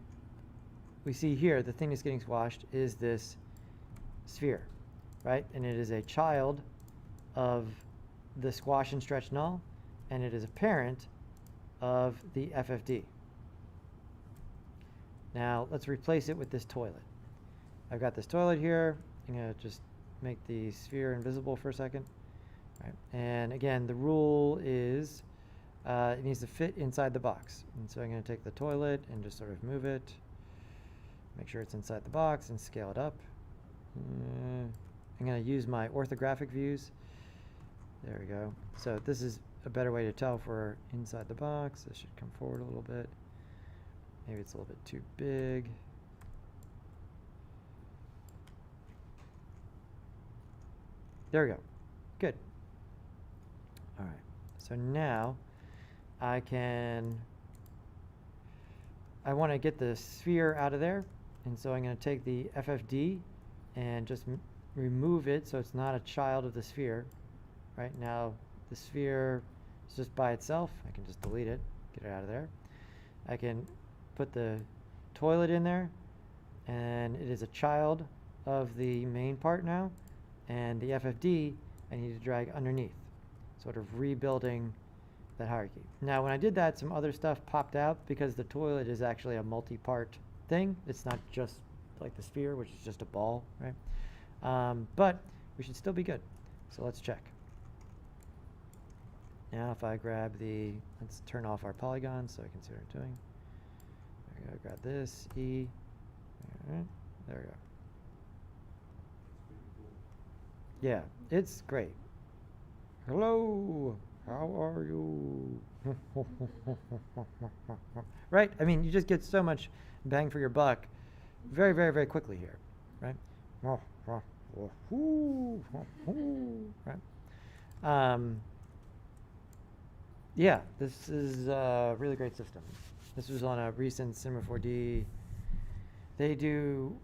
we see here the thing that's getting squashed is this sphere, right? And it is a child of the squash and stretch null and it is a parent of the FFD. Now let's replace it with this toilet. I've got this toilet here. I'm going to just make the sphere invisible for a second. Right. And again, the rule is it needs to fit inside the box. And so I'm going to take the toilet and just sort of move it, make sure it's inside the box, and scale it up. I'm going to use my orthographic views. There we go. So this is a better way to tell if we're inside the box. This should come forward a little bit. Maybe it's a little bit too big. There we go. Good. All right. So now I want to get the sphere out of there. And so I'm going to take the FFD and just remove it so it's not a child of the sphere. Right now, the sphere is just by itself. I can just delete it, get it out of there. I can put the toilet in there, and it is a child of the main part now. And the FFD, I need to drag underneath, sort of rebuilding that hierarchy. Now, when I did that, some other stuff popped out because the toilet is actually a multi-part thing. It's not just like the sphere, which is just a ball, right? But we should still be good. So let's check. Now if I grab let's turn off our polygons so I can see what I'm doing. There we go, grab this, E. All right, there we go. Yeah, it's great. Hello, how are you? Right? I mean, you just get so much bang for your buck very, very, very quickly here, right? Right? Yeah, this is a really great system. This was on a recent Cinema 4D. They do,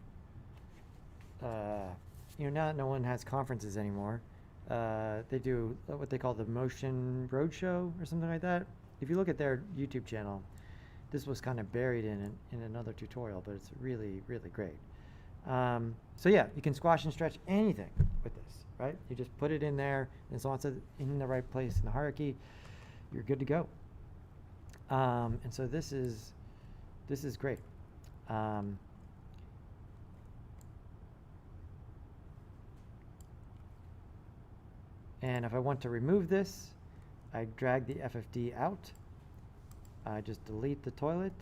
now that no one has conferences anymore, they do what they call the Motion Roadshow or something like that. If you look at their YouTube channel, this was kind of buried in another tutorial, but it's really, really great. So yeah, you can squash and stretch anything with this, right? You just put it in there, and as long as it's in the right place in the hierarchy, you're good to go. And so this is great. And if I want to remove this, I drag the FFD out. I just delete the toilet.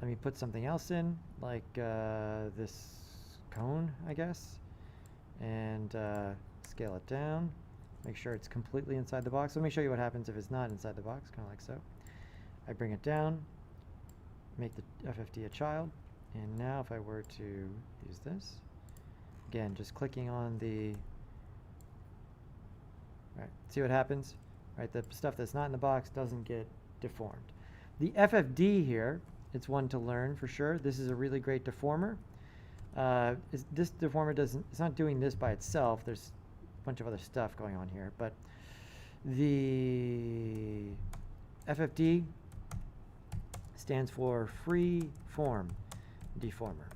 Let me put something else in, like this cone, I guess, and scale it down. Make sure it's completely inside the box. Let me show you what happens if it's not inside the box, kind of like so. I bring it down, make the FFD a child, and now if I were to use this, again, just clicking on right, see what happens? Right, the stuff that's not in the box doesn't get deformed. The FFD here, it's one to learn for sure. This is a really great deformer. This deformer it's not doing this by itself. There's bunch of other stuff going on here, but the FFD stands for free form deformer.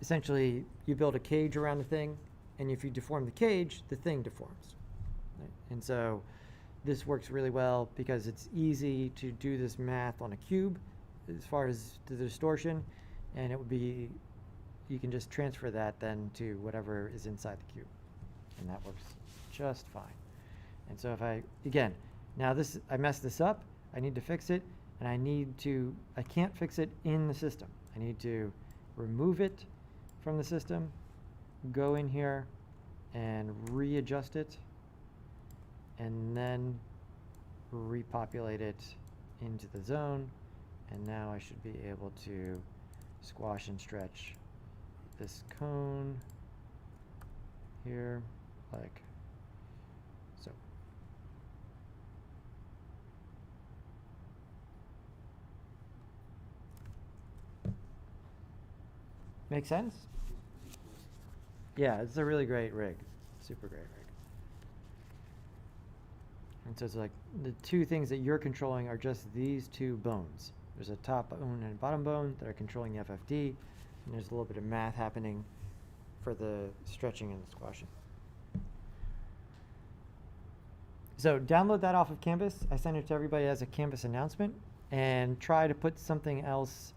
Essentially, you build a cage around the thing, and if you deform the cage, the thing deforms. Right? And so this works really well because it's easy to do this math on a cube as far as the distortion, and it would be you can just transfer that then to whatever is inside the cube, and that works just fine. And so if now I messed this up, I need to fix it, and I can't fix it in the system. I need to remove it from the system, go in here and readjust it, and then repopulate it into the zone, and now I should be able to squash and stretch this cone here like so. Make sense? Yeah, it's a really great rig. Super great rig. And so it's like the two things that you're controlling are just these two bones. There's a top bone and a bottom bone that are controlling the FFD, and there's a little bit of math happening for the stretching and the squashing. So download that off of Canvas. I send it to everybody as a Canvas announcement, and try to put something else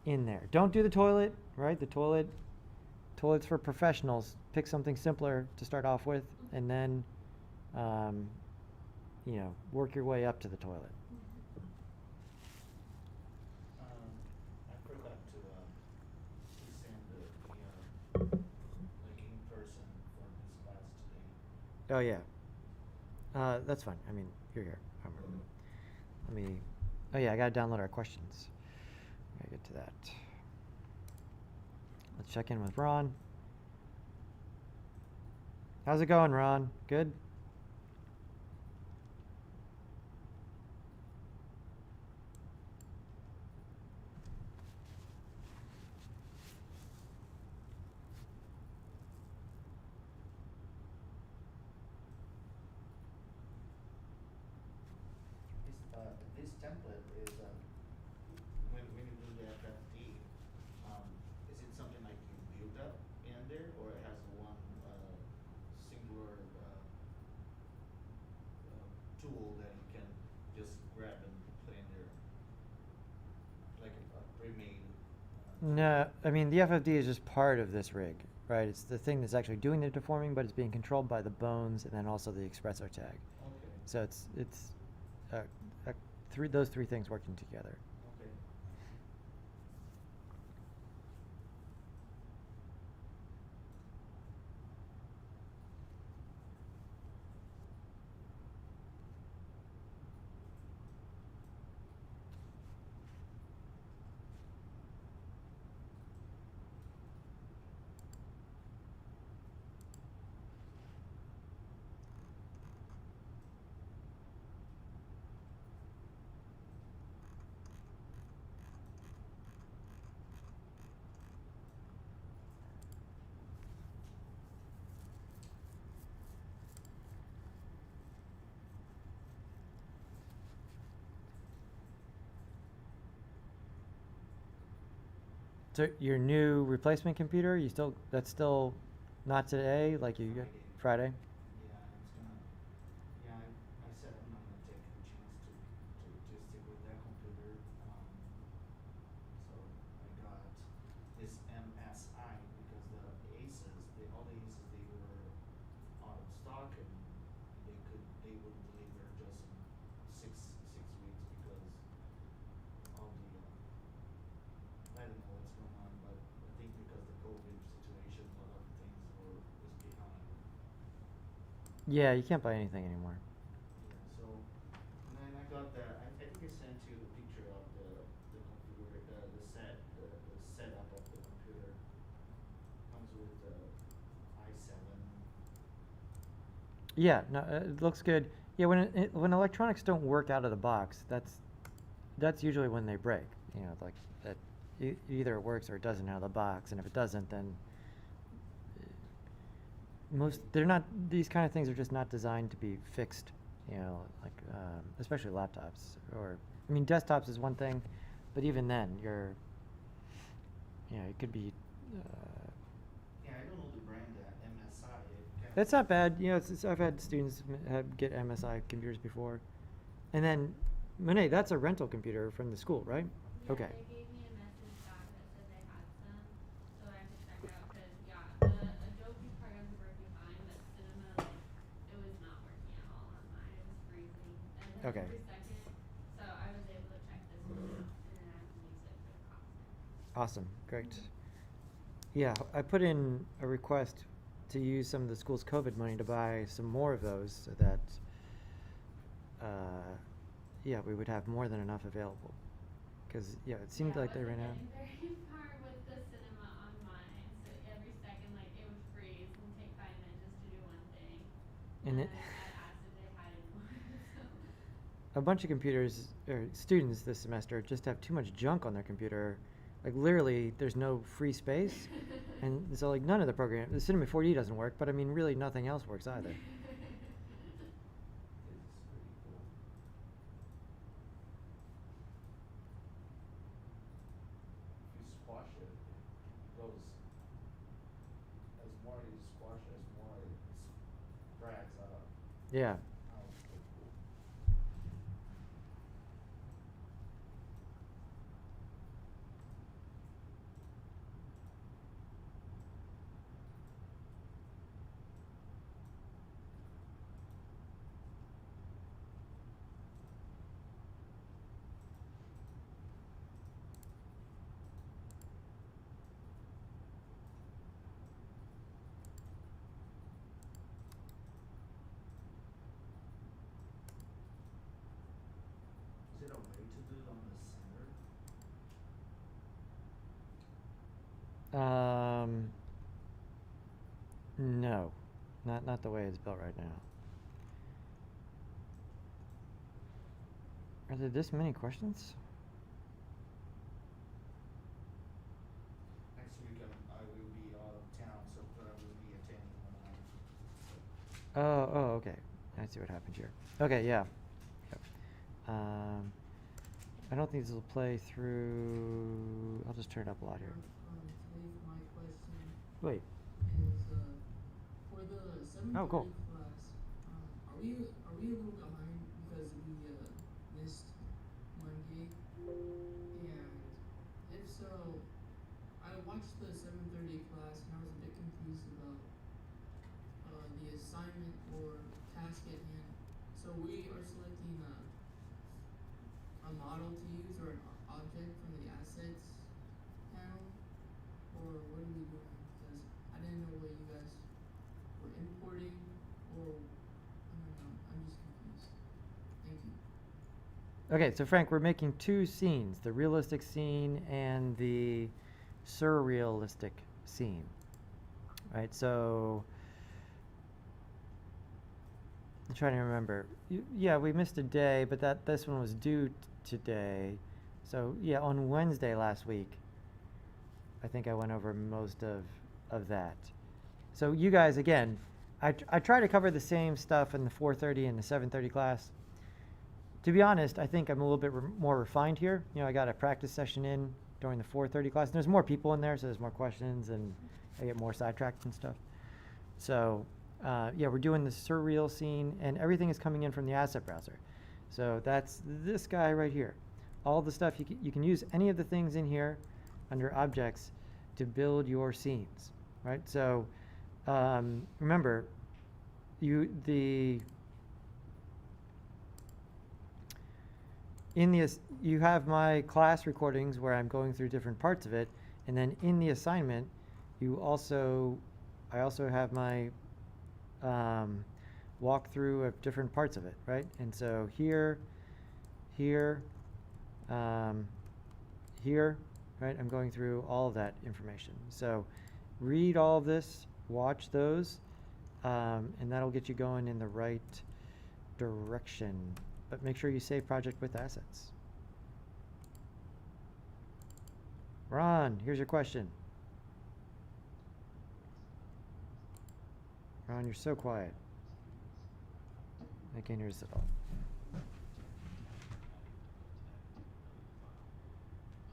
in there. Don't do the toilet, right? Toilet's for professionals. Pick something simpler to start off with, and then, work your way up to the toilet. I forgot to send like in person for this class today. Oh yeah. That's fine. I mean, you're here. Let me. Oh yeah, I gotta download our questions. I gotta get to that. Let's check in with Ron. How's it going, Ron? Good? This template is when you do the FFT, is it something like you build up in there, or it has one singular tool that you can just grab and put in there, like a pre-made? No, I mean the FFD is just part of this rig, right? It's the thing that's actually doing the deforming, but it's being controlled by the bones and then also the espresso tag. Okay. So it's those three things working together. Okay. So your new replacement computer, that's still not today, like you got Friday? Yeah, it's gonna. Yeah, I said I'm not gonna take the chance to stick with that computer. So I got this MSI because the all the Aces they were out of stock, and they would deliver just in six weeks because all the I don't know what's going on, but I think because the COVID situation, a lot of things was behind. Yeah, you can't buy anything anymore. Yeah, so, and then I got I think I sent you the picture of the computer, the setup of the computer. Comes with the i7. Yeah, no, it looks good. Yeah, when electronics don't work out of the box, that's usually when they break. Like that, either it works or it doesn't out of the box, and if it doesn't, then these kind of things are just not designed to be fixed. Like especially laptops, or I mean desktops is one thing, but even then it could be. Yeah, I don't know the brand MSI. That's not bad. I've had students get MSI computers before, and then Monet, that's a rental computer from the school, right? Yeah, Okay. they gave me a message back that said they had some, so I have to check it out because the Adobe part was working fine, but Cinema it was not working at all on mine. It was freezing, and then Okay. every second. So I was able to check this one out, and then I can use it for the class. Awesome. Great. Yeah, I put in a request to use some of the school's COVID money to buy some more of those so that, we would have more than enough available. Because, it seemed like they ran out. I wasn't getting very far with the Cinema on mine, so every second, it would freeze and take 5 minutes just to do one thing. And And it- I asked if they had any more, so. A bunch of computers, or students this semester, just have too much junk on their computer. Like, literally, there's no free space. And so, none of the the Cinema 4D doesn't work, but I mean, really, nothing else works either. It's pretty cool. If you squash it, it goes. As more you squash it, as more it sprags out. Yeah. Out the a way to do it on the center? No, not the way it's built right now. Are there this many questions? Next week I will be out of town, so I will be attending online. Oh, okay. I see what happened here. Okay, yeah. Yep. I don't think this will play through. I'll just turn it up a lot here. Today my question Wait. is for the 7:30 Oh, cool. class. Are we a little behind because we missed Monday? And if so, I watched the 7:30 class and I was a bit confused about the assignment or task at hand. So we are selecting a model to use or an object from the assets panel, or what are we doing? Because I didn't know what you guys were importing, or I don't know. I'm just confused. Thank you. Okay, so Frank, we're making two scenes, the realistic scene and the surrealistic scene. Right, so I'm trying to remember. Yeah, we missed a day, but this one was due today. So yeah, on Wednesday last week, I think I went over most of that. So you guys, again, I try to cover the same stuff in the 4:30 and the 7:30 class. To be honest, I think I'm a little bit more refined here. You know, I got a practice session in during the 4:30 class. And there's more people in there, so there's more questions, and I get more sidetracked and stuff. So yeah, we're doing the surreal scene, and everything is coming in from the asset browser. So that's this guy right here. All the stuff, you can use any of the things in here under objects to build your scenes, right? So remember, you have my class recordings where I'm going through different parts of it, and then in the assignment, I also have my walkthrough of different parts of it, right? And so here, here, right? I'm going through all of that information. So read all of this, watch those, and that'll get you going in the right direction. But make sure you save project with assets. Ron, here's your question. Ron, you're so quiet. I can't hear us at all.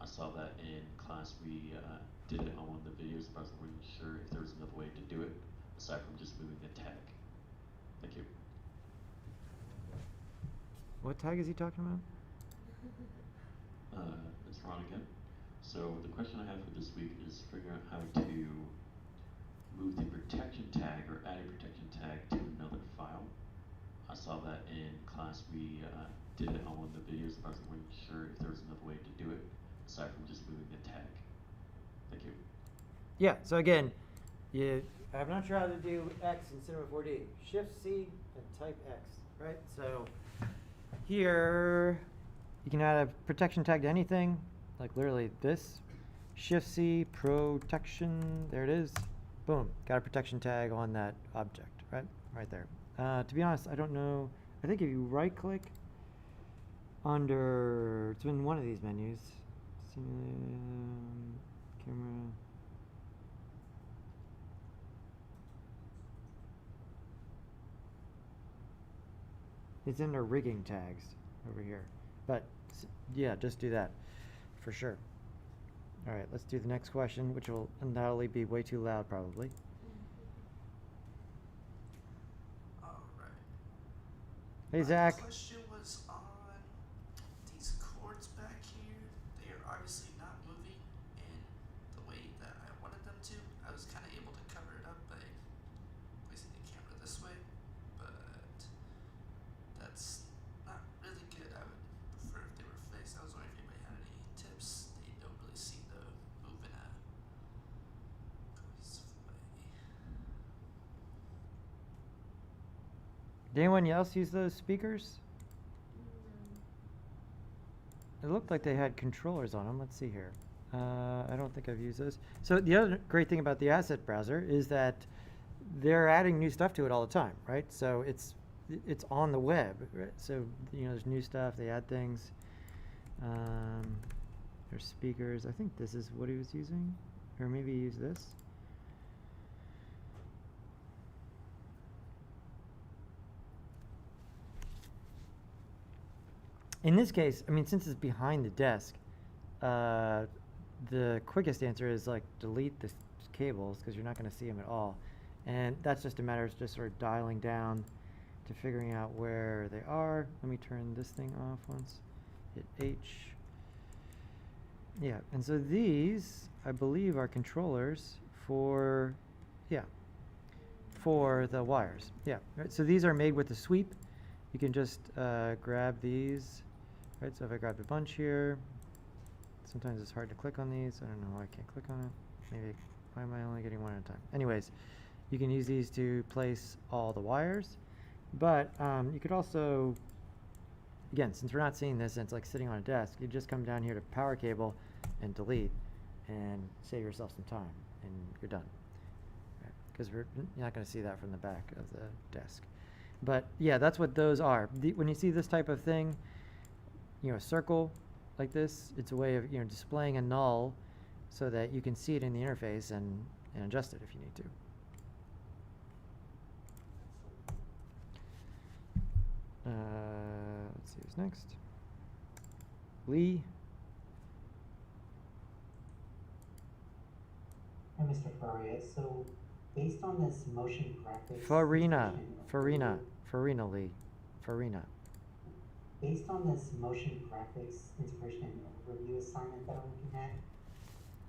I saw that in class. We did it on one of the videos, but I wasn't sure if there was another way to do it aside from just moving the tag. Thank you. What tag is he talking about? It's Ron again. So the question I have for this week is figuring out how to move the protection tag or add a protection tag to another file. I saw that in class. We did it on one of the videos, but I wasn't sure if there was another way to do it aside from just moving the tag. Thank you. Yeah, so again, I'm not sure how to do X in Cinema 4D. Shift C and type X, right? So here, you can add a protection tag to anything, like literally this. Shift C, protection, there it is. Boom, got a protection tag on that object, right there. To be honest, I don't know. I think if you right click under, it's in one of these menus, camera. It's in the rigging tags over here. But yeah, just do that for sure. All right, let's do the next question, which will undoubtedly be way too loud probably. All right. Hey, Zach. My question was on these cords back here. They are obviously not moving in the way that I wanted them to. I was kind of able to cover it up by placing the camera this way, but that's not really good. I would prefer if they were fixed. I was wondering if anybody had any tips. They don't really seem to move in a cohesive way. Did anyone else use those speakers? it looked like they had controllers on them. Let's see here. I don't think I've used those. So the other great thing about the asset browser is that they're adding new stuff to it all the time, right? So it's on the web, right? So there's new stuff. They add things. There's speakers. I think this is what he was using, or maybe he used this. In this case, I mean, since it's behind the desk, the quickest answer is like delete the cables because you're not going to see them at all. And that's just a matter of just sort of dialing down to figuring out where they are. Let me turn this thing off once. Hit H. Yeah, and so these, I believe, are controllers for, for the wires. Yeah, right, so these are made with the sweep. You can just grab these, right? So if I grab a bunch here, sometimes it's hard to click on these. I don't know why I can't click on it. Maybe, why am I only getting one at a time? Anyways, you can use these to place all the wires, but you could also, again, since we're not seeing this and it's like sitting on a desk, you just come down here to power cable and delete and save yourself some time and you're done. Because you're not going to see that from the back of the desk. But yeah, that's what those are. When you see this type of thing, a circle like this, it's a way of displaying a null so that you can see it in the interface and adjust it if you need to. Let's see who's next. Lee. Hi, Mr. Faria. So, based on this motion graphics... Farina Lee. Farina. Based on this motion graphics inspiration and overview assignment that I'm looking at,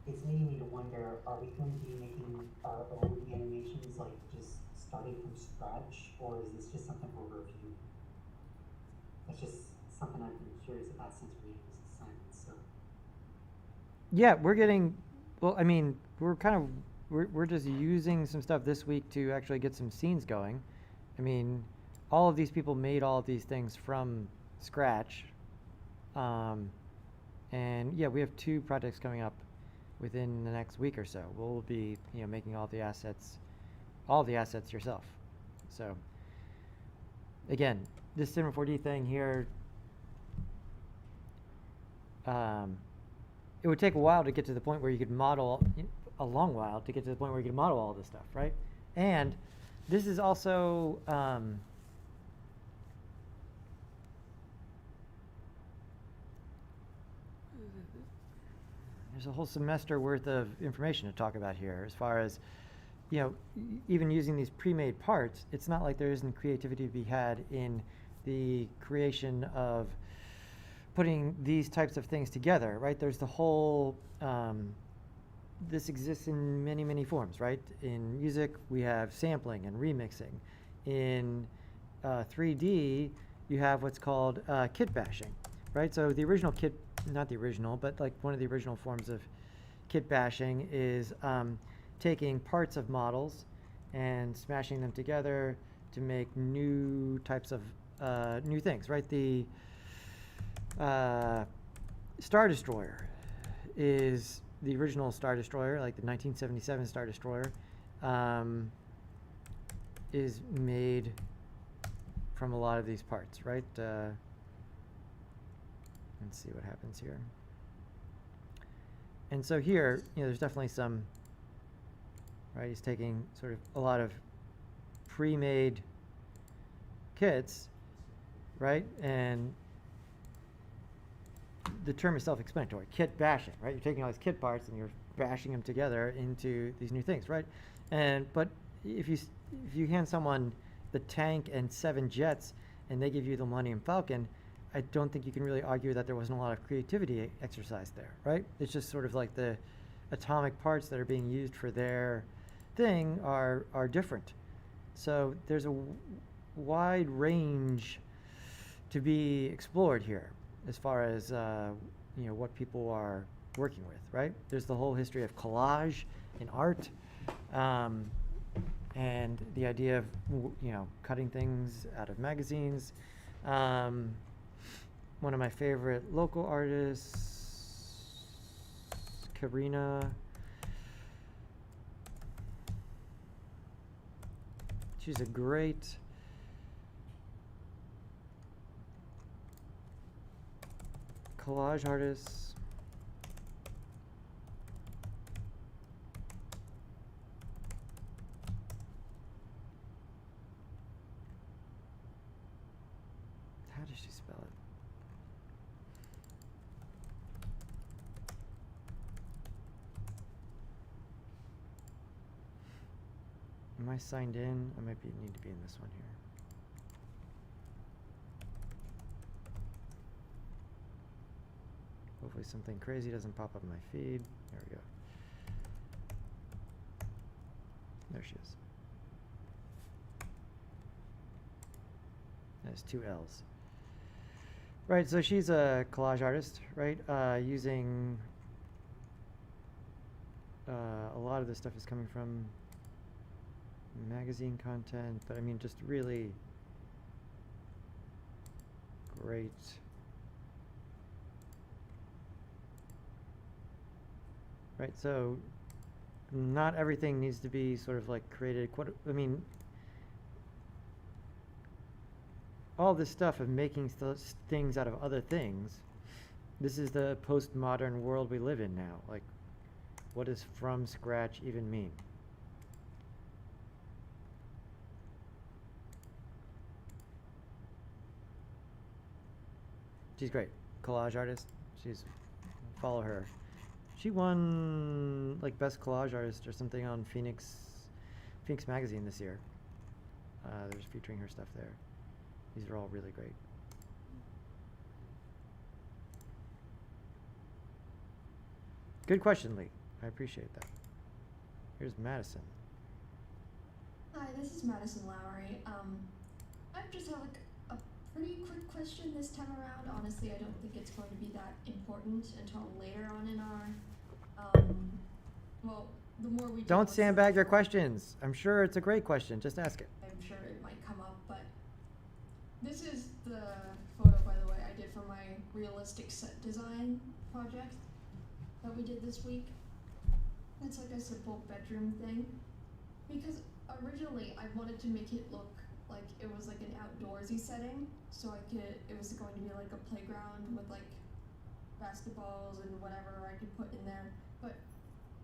it's leading me to wonder, are we going to be making our own animations, like just starting from scratch, or is this just something for review? That's just something I've been curious about since reading this assignment, so... Yeah, we're getting, well, I mean, we're just using some stuff this week to actually get some scenes going. I mean, all of these people made all of these things from scratch. And yeah, we have 2 projects coming up within the next week or so. We'll be, making all the assets yourself. So again, this Cinema 4D thing here, it would take a while to get to the point where you could model, a long while to get to the point where you could model all this stuff, right? And this is also, there's a whole semester worth of information to talk about here as far as, even using these pre-made parts. It's not like there isn't creativity to be had in the creation of putting these types of things together, right? There's the whole, this exists in many, many forms, right? In music, we have sampling and remixing. In 3D, you have what's called kit bashing, right? So the original kit, not the original, but like one of the original forms of kit bashing is taking parts of models and smashing them together to make new types of new things, right? The Star Destroyer is the original Star Destroyer, like the 1977 Star Destroyer, is made from a lot of these parts, right? Let's see what happens here. And so here, there's definitely some, right? He's taking sort of a lot of pre-made kits, right? And the term is self-explanatory, kit bashing, right? You're taking all these kit parts and you're bashing them together into these new things, right? But if you hand someone the tank and 7 jets and they give you the Millennium Falcon, I don't think you can really argue that there wasn't a lot of creativity exercised there, right? It's just sort of like the atomic parts that are being used for their thing are different. So there's a wide range to be explored here as far as what people are working with, right? There's the whole history of collage in art, and the idea of one of my favorite local artists, Farina. She's a great collage artist. How does she spell it? Am I signed in? I might need to be in this one here. Hopefully something crazy doesn't pop up in my feed. There we go. There she is. There's 2 L's. Right, so she's a collage artist, right? Using a lot of this stuff is coming from magazine content, but I mean just really great. Right, so not everything needs to be sort of like created. I mean, all this stuff of making things out of other things, this is the postmodern world we live in now. Like, what does from scratch even mean? She's great. Collage artist. Follow her. She won like best collage artist or something on Phoenix magazine this year. They're just featuring her stuff there. These are all really great. Good question, Lee. I appreciate that. Here's Madison. Hi, this is Madison Lowry. I just have like a pretty quick question this time around. Honestly, I don't think it's going to be that important until later on in our, well, the more we Don't sandbag your questions. I'm sure it's a great question. Just ask it. I'm sure it might come up, but this is the photo, by the way, I did for my realistic set design project that we did this week. It's like a simple bedroom thing, because originally I wanted to make it look like it was like an outdoorsy setting, so it was going to be like a playground with like basketballs and whatever I could put in there, but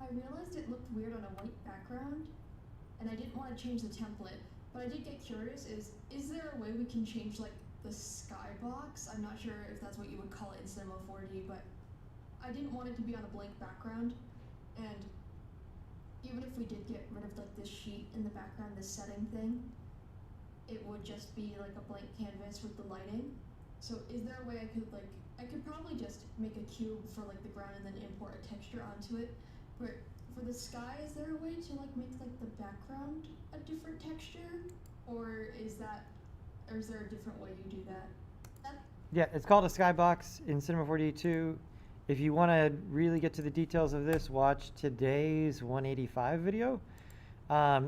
I realized it looked weird on a white background, and I didn't want to change the template, but I did get curious, is there a way we can change like the skybox? I'm not sure if that's what you would call it in Cinema 4D, but I didn't want it to be on a blank background, and even if we did get rid of like this sheet in the background, this setting thing, it would just be like a blank canvas with the lighting. So is there a way I could probably just make a cube for like the ground and then import a texture onto it, but for the sky, is there a way to like make like the background a different texture, or is there a different way you do that? Yeah, it's called a skybox in Cinema 4D 2. If you want to really get to the details of this, watch today's 185 video.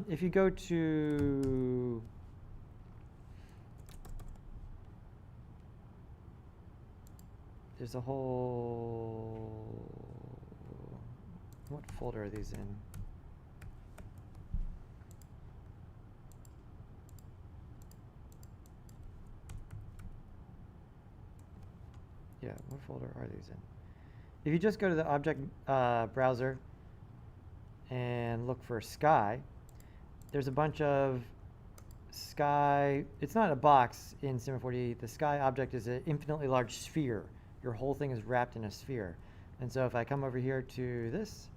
If you go to there's a whole, what folder are these in? Yeah, what folder are these in? If you just go to the object browser and look for sky, there's a bunch of sky. It's not a box in Cinema 4D. The sky object is an infinitely large sphere. Your whole thing is wrapped in a sphere. And so if I come over here to this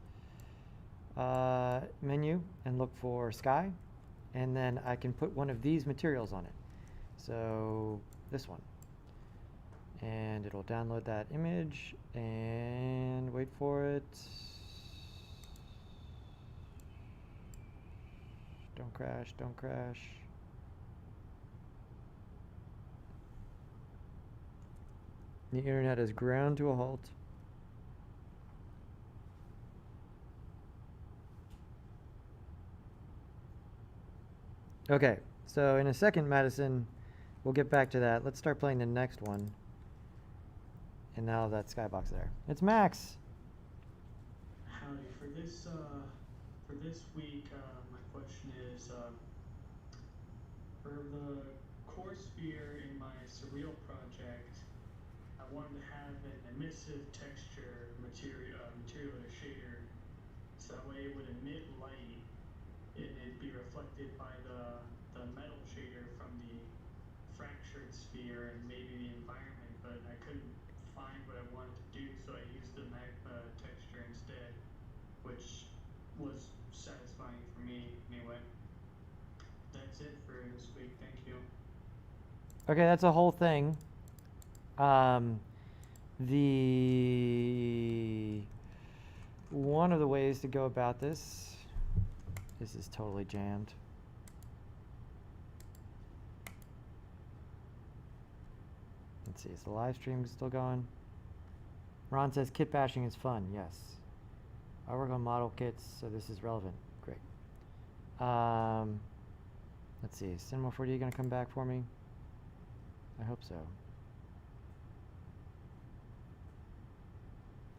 menu and look for sky, and then I can put one of these materials on it. So this one. And it'll download that image and wait for it. Don't crash, don't crash. The internet has ground to a halt. Okay, so in a second, Madison, we'll get back to that. Let's start playing the next one. and now that skybox is there. It's Max. Howdy. For this week, my question is, for the core sphere in my surreal project, I wanted to have an emissive texture material or shader, so that way it would emit light and it'd be reflected by the metal shader from the fractured sphere and maybe the environment, but I couldn't find what I wanted to do, so I used the magma texture instead, which was satisfying for me anyway. That's it for this week. Thank you. Okay, that's a whole thing. The one of the ways to go about this is totally jammed. Let's see, is the live stream still going? Ron says kit bashing is fun. Yes. I work on model kits, so this is relevant. Great. Let's see, Cinema 4D gonna come back for me? I hope so.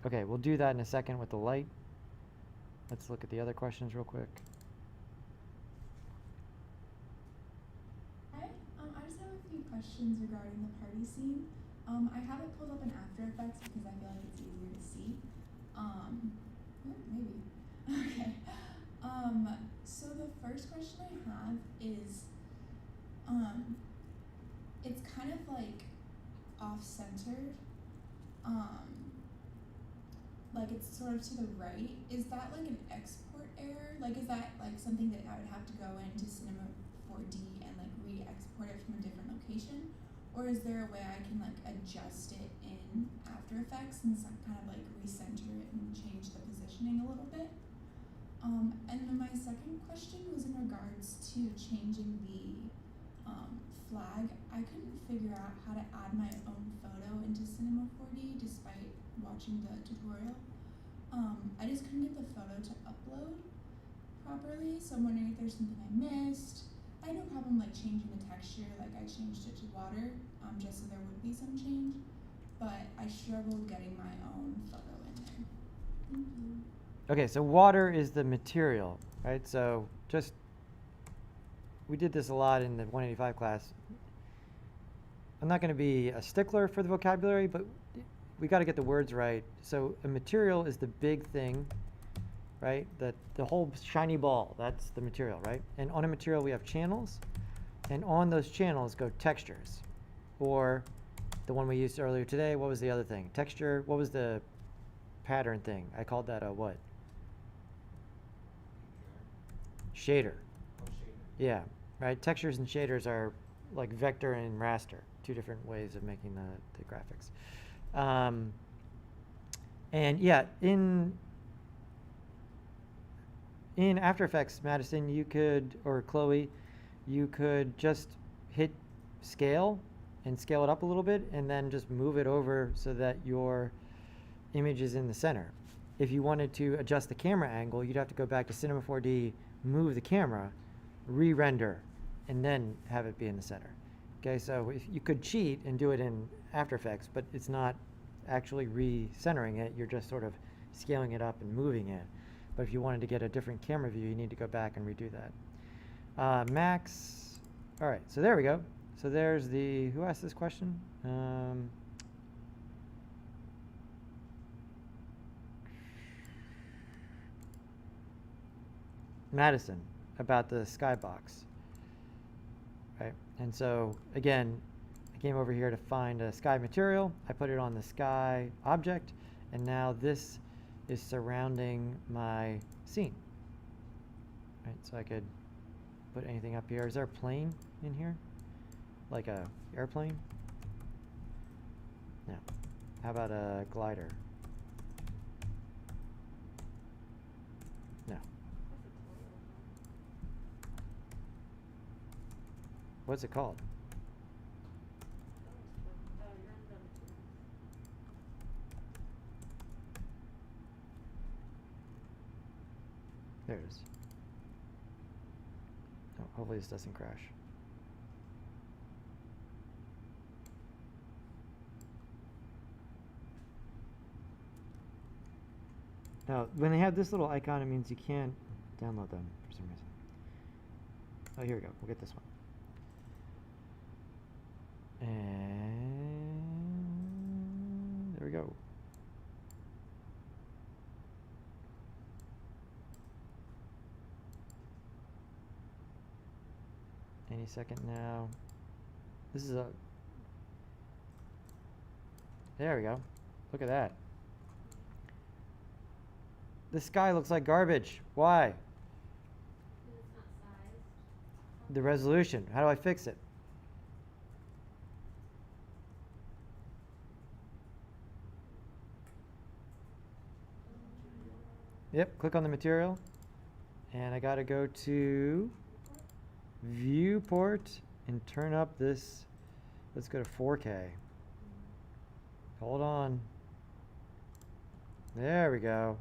Okay, we'll do that in a second with the light. Let's look at the other questions real quick. Hi, I just have a few questions regarding the party scene. I have it pulled up in After Effects because I feel like it's easier to see. Maybe. Okay. So the first question I have is, it's kind of like off-centered. Like it's sort of to the right. Is that like an export error? Like is that like something that I would have to go into Cinema 4D and like re-export it from a different location? Or is there a way I can like adjust it in After Effects and kind of like recenter it and change the positioning a little bit? And then my second question was in regards to changing the flag. I couldn't figure out how to add my own photo into Cinema 4D despite watching the tutorial. I just couldn't get the photo to upload properly, so I'm wondering if there's something I missed. I had no problem like changing the texture, like I changed it to water, just so there would be some change, but I struggled getting my own photo in there. Thank you. Okay, so water is the material, right? So just, we did this a lot in the 185 class. I'm not going to be a stickler for the vocabulary, but we got to get the words right. So a material is the big thing, right? The whole shiny ball, that's the material, right? And on a material we have channels, and on those channels go textures. Or the one we used earlier today, what was the other thing? Texture, what was the pattern thing? I called that a what? Shader. Oh, shader. Yeah, right? Textures and shaders are like vector and raster, two different ways of making the graphics. And yeah, in After Effects, Madison, you could, or Chloe, you could just hit scale and scale it up a little bit and then just move it over so that your image is in the center. If you wanted to adjust the camera angle, you'd have to go back to Cinema 4D, move the camera, re-render, and then have it be in the center. Okay, so if you could cheat and do it in After Effects, but it's not actually re-centering it, you're just sort of scaling it up and moving it. But if you wanted to get a different camera view, you need to go back and redo that. Max, all right, so there we go. So there's the, who asked this question? Madison, about the skybox, right? And so again, I came over here to find a sky material. I put it on the sky object, and now this is surrounding my scene. Right, so I could put anything up here. Is there a plane in here? Like a airplane? No. How about a glider? No. What's it called? There it is. Oh, hopefully this doesn't crash. Now, when they have this little icon, it means you can't download them for some reason. Oh, here we go. We'll get this one. And there we go. Any second now. This is a... There we go. Look at that. The sky looks like garbage. Why? Because it's not sized. The resolution. How do I fix it? Yep, click on the material. And I gotta go to viewport and turn up this. Let's go to 4K. Hold on. There we go.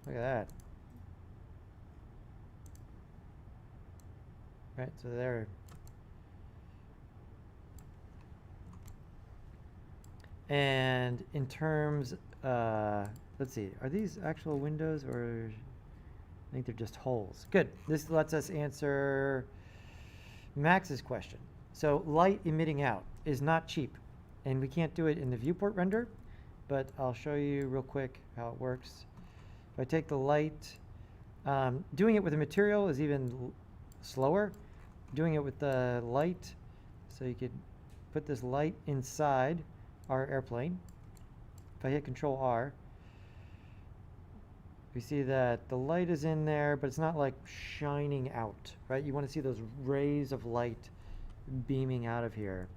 Look at that. Right, so there. And in terms, let's see, are these actual windows or I think they're just holes? Good. This lets us answer Max's question. So light emitting out is not cheap, and we can't do it in the viewport render, but I'll show you real quick how it works. If I take the light, doing it with a material is even slower. Doing it with the light, so you could put this light inside our airplane. If I hit Control R, we see that the light is in there, but it's not like shining out, right? You want to see those rays of light beaming out of here.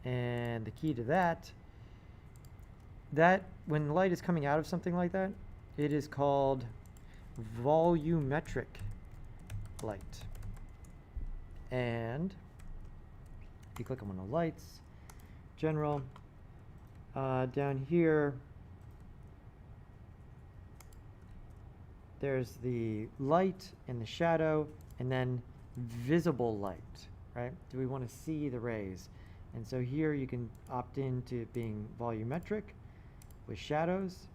And the key to that when light is coming out of something like that, it is called volumetric light. And if you click on one of the lights, general, down here, there's the light and the shadow, and then visible light, right? Do we want to see the rays? And so here you can opt into being volumetric with shadows,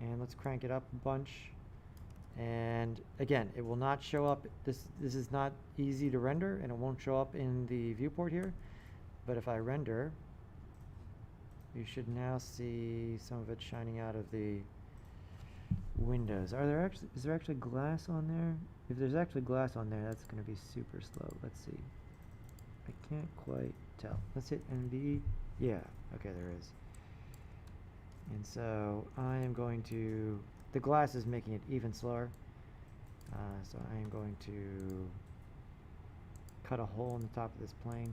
and let's crank it up a bunch. And again, it will not show up. This is not easy to render, and it won't show up in the viewport here. But if I render, you should now see some of it shining out of the windows. Is there actually glass on there? If there's actually glass on there, that's going to be super slow. Let's see. I can't quite tell. Let's hit NV. Yeah. Okay, there is. And so I am going to. The glass is making it even slower, so I am going to cut a hole in the top of this plane.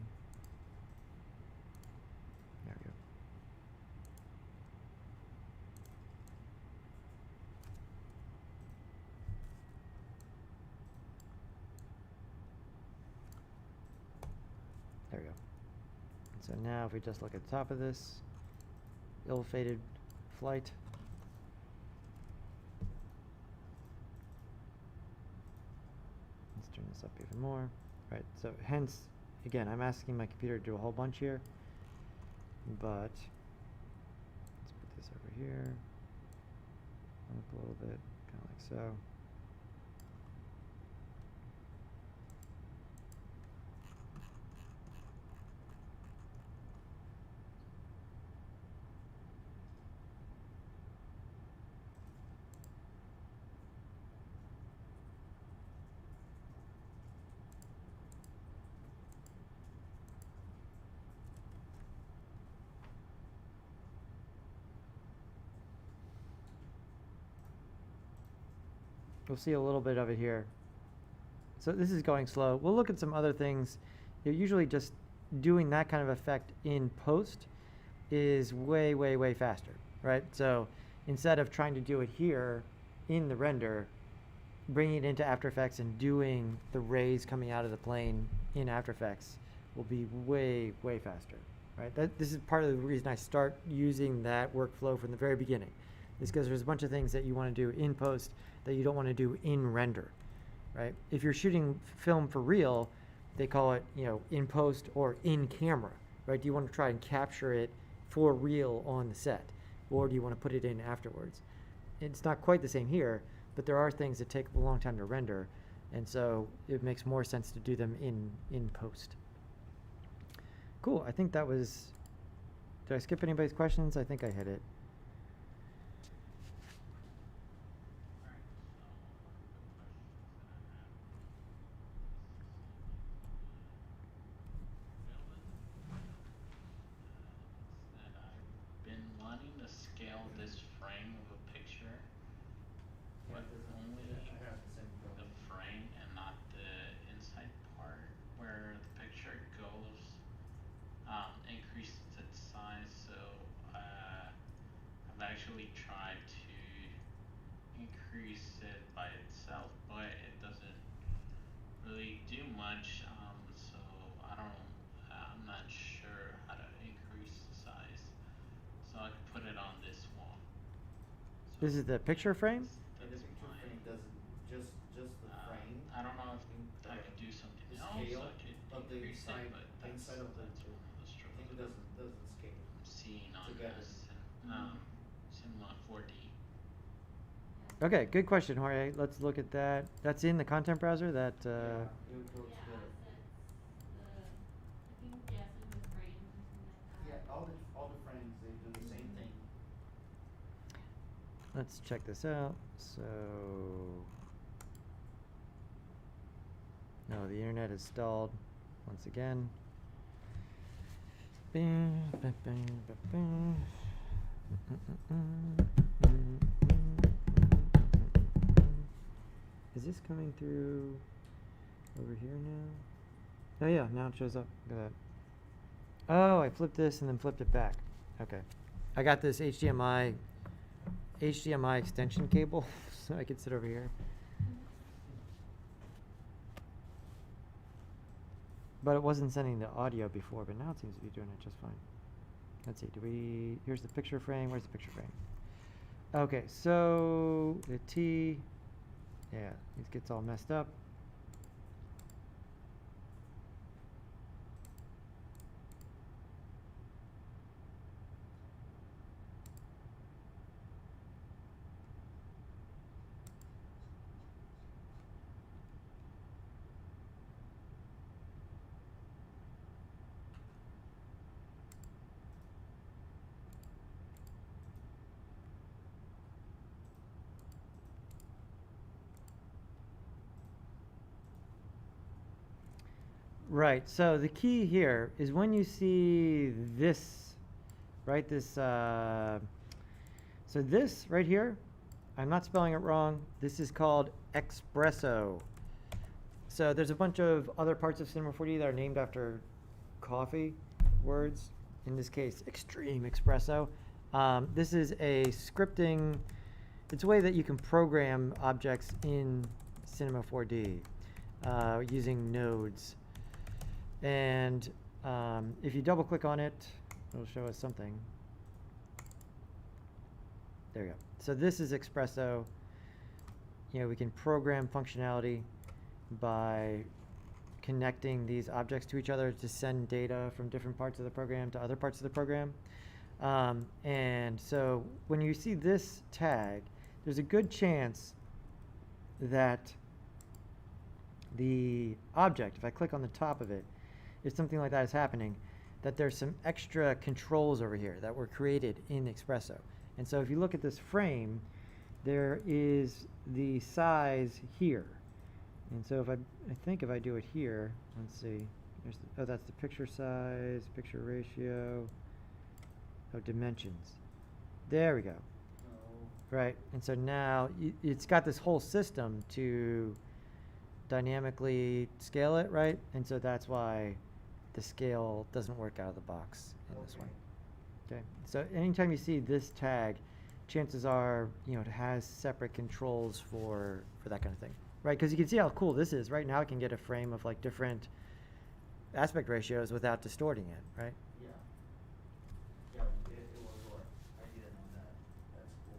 There we go. There we go. So now if we just look at the top of this ill-fated flight, turn this up even more. Right, so hence, again, I'm asking my computer to do a whole bunch here, but let's put this over here, up a little bit, kind of like so. We'll see a little bit of it here. So this is going slow. We'll look at some other things. Usually just doing that kind of effect in post is way, way, way faster, right? So instead of trying to do it here in the render, bringing it into After Effects and doing the rays coming out of the plane in After Effects will be way, way faster, right? This is part of the reason I start using that workflow from the very beginning, is because there's a bunch of things that you want to do in post that you don't want to do in render, right? If you're shooting film for real, they call it, in post or in camera, right? Do you want to try and capture it for real on the set, or do you want to put it in afterwards? it's not quite the same here, but there are things that take a long time to render, and so it makes more sense to do them in post. Cool, I think that was, did I skip anybody's questions? I think I hit it. That I've been wanting to scale this frame of a picture, but only I have the same the problem. frame and not the inside part where the picture goes, increases its size. So I've actually tried to increase it by itself, but it doesn't really do much. So I'm not sure how to increase the size. So I could put it on this wall. So This is the picture frame? And the that's picture my, frame doesn't, just the frame. I don't know if in, I could do something the else. scale I could of the increase inside, it, but the inside of the that's one of the thing struggles doesn't scale I'm seeing on together. Cinema 4D. Okay, good question, Jorge. Let's look at that. That's in the content browser, that, Yeah, it would go Yeah, together. I think, yeah, some of the frames or something like that. Yeah, all the frames, they do the same thing. let's check this out. So, no, the internet is stalled once again. Bing, bing, bing, bing, bing. Is this coming through over here now? Oh yeah, now it shows up. Look at that. Oh, I flipped this and then flipped it back. Okay. I got this HDMI extension cable, so I could sit over here. But it wasn't sending the audio before, but now it seems to be doing it just fine. Let's see, here's the picture frame. Where's the picture frame? Okay, so the T, yeah, it gets all messed up. Right, so the key here is when you see this, right, so this right here, I'm not spelling it wrong, this is called espresso. So there's a bunch of other parts of Cinema 4D that are named after coffee words, in this case, extreme espresso. This is a scripting, it's a way that you can program objects in Cinema 4D using nodes. And if you double click on it, it'll show us something. There you go. So this is Espresso. You know, we can program functionality by connecting these objects to each other to send data from different parts of the program to other parts of the program. And so when you see this tag, there's a good chance that the object, if I click on the top of it, if something like that is happening, that there's some extra controls over here that were created in Espresso. And so if you look at this frame, there is the size here. And so if I think if I do it here, let's see, oh, that's the picture size, picture ratio, oh, dimensions. There we go. No. Right, and so now it's got this whole system to dynamically scale it, right? And so that's why the scale doesn't work out of the box in this one. Okay, so anytime you see this tag, chances are, you know, it has separate controls for that kind of thing, right? Because you can see how cool this is. Right now I can get a frame of like different aspect ratios without distorting it, right? Yeah. Yeah, it will work. I didn't know that. That's cool.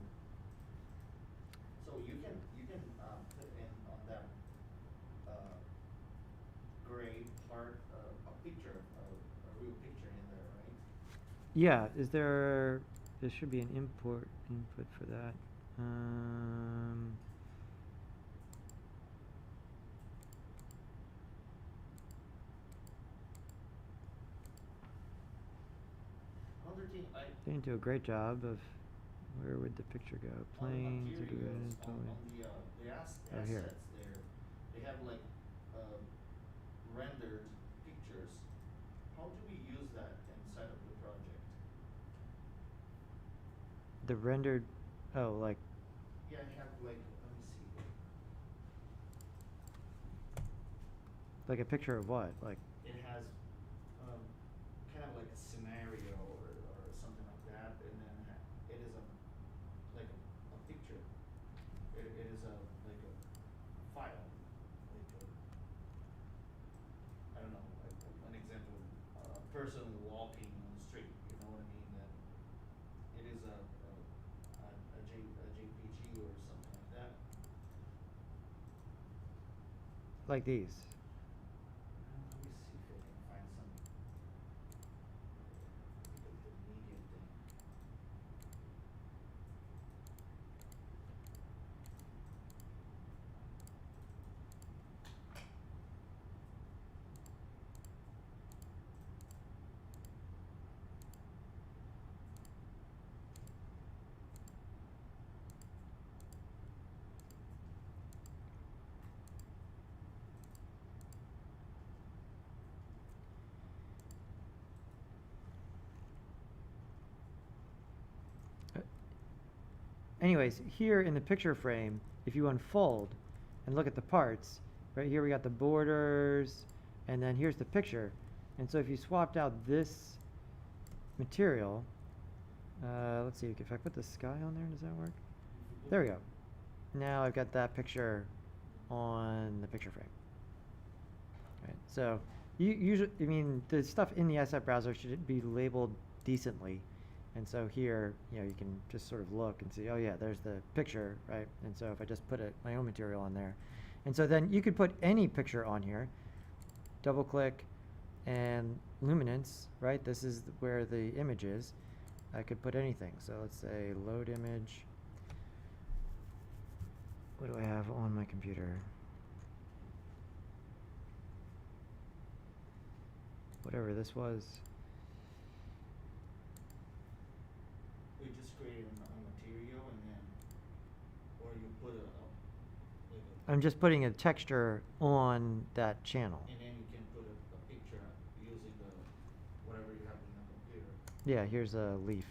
So you can put in on that gray part a picture, a real picture in there, right? Yeah, there should be an input for that. Um, Another thing they didn't do a great job of where would the picture go? on the Planes or materials, totally. on the Oh, here. assets there, they have like rendered pictures. How do we use that inside of the project? The rendered, oh, like, Yeah, I have like, let me see. like a picture of what? Like, It has kind of like a scenario or something like that, and then it is like a picture. It is like a file, like I don't know, like an example, a person walking on the street. You know what I mean? That it is a JPG or something like that. like these. Let me see if I can find some. The media thing. Anyways, here in the picture frame, if you unfold and look at the parts, right here we got the borders, and then here's the picture. And so if you swapped out this material, let's see, if I put the sky on there, does that work? There we go. Now I've got that picture on the picture frame. Right, so you usually, I mean, the stuff in the asset browser should be labeled decently. And so here, you know, you can just sort of look and see, oh yeah, there's the picture, right? And so if I just put my own material on there. And so then you could put any picture on here, double click, and luminance, right? This is where the image is. I could put anything. So let's say load image. What do I have on my computer? Whatever this was. We just create a material and then, or you put like I'm just putting a texture on that channel. and then you can put a picture using whatever you have in the computer. Yeah, here's a leaf.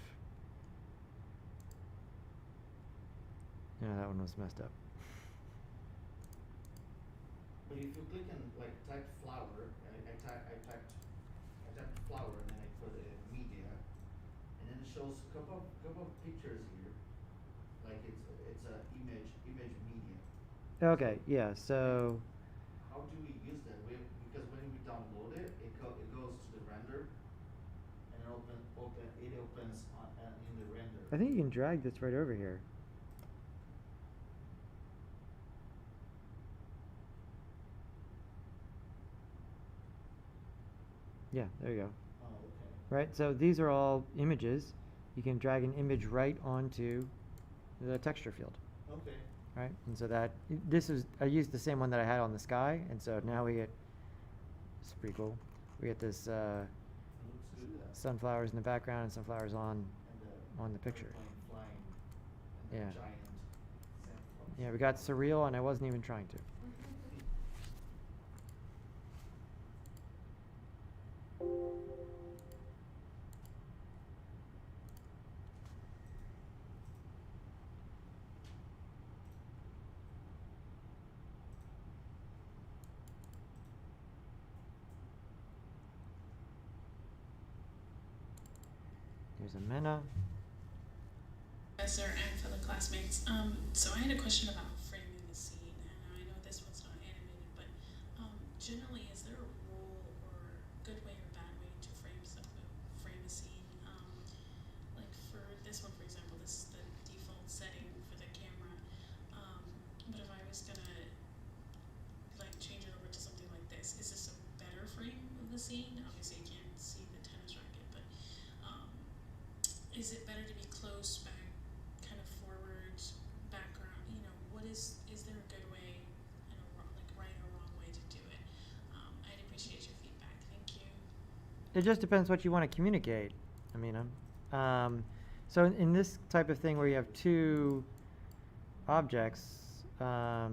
Yeah, that one was messed up. But if you click and like type flower, I typed flower and then I put media, and then it shows a couple of pictures here, like it's a image media. Okay, yeah, so How do we use that? Because when we download it, it goes to the render, and it opens in the render. I think you can drag this right over here. Yeah, there you go. Oh, okay. Right, so these are all images. You can drag an image right onto the texture field. Okay. Right, and so I used the same one that I had on the sky, and so now we get, it's pretty cool. We get this Looks good. sunflowers in the background and sunflowers on the picture. Airplane flying and Yeah. the giant sandflowers. Yeah, we got surreal, and I wasn't even trying to. Here's a Mena. Professor and fellow classmates. So I had a question about framing the scene, and I know this one's not animated, but generally, is there a rule or good way or bad way to frame a scene? Like for this one, for example, this is the default setting for the camera. But if I was gonna like change it over to something like this, is this a better frame of the scene? Obviously, you can't see the tennis racket, but is it better to be close back, kind of forward, is there a good way and a wrong, like right or wrong way to do it? I'd appreciate your feedback. Thank you. It just depends what you want to communicate, Amina. So in this type of thing where you have two objects, I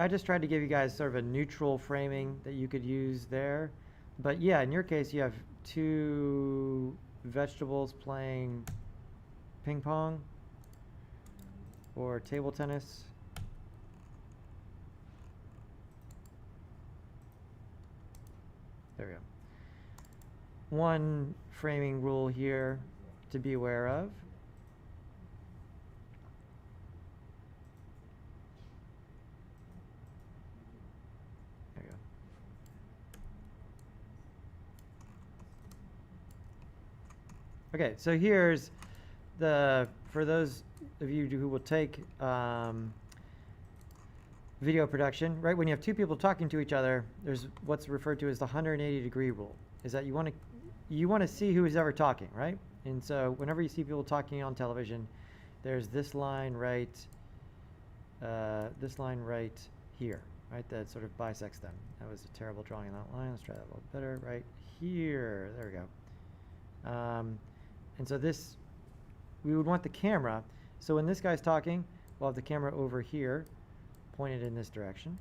just tried to give you guys sort of a neutral framing that you could use there. But yeah, in your case, you have two vegetables playing ping pong or table tennis. There we go. One framing rule here to be aware of. There you go. Okay, so here's for those of you who will take video production, right? When you have two people talking to each other, there's what's referred to as the 180-degree rule. Is that you want to see who's ever talking, right? And so whenever you see people talking on television, there's this line right here, right? That sort of bisects them. That was a terrible drawing on that line. Let's try that a little better. Right here. There we go. And so this, we would want the camera. So when this guy's talking, we'll have the camera over here, pointed in this direction.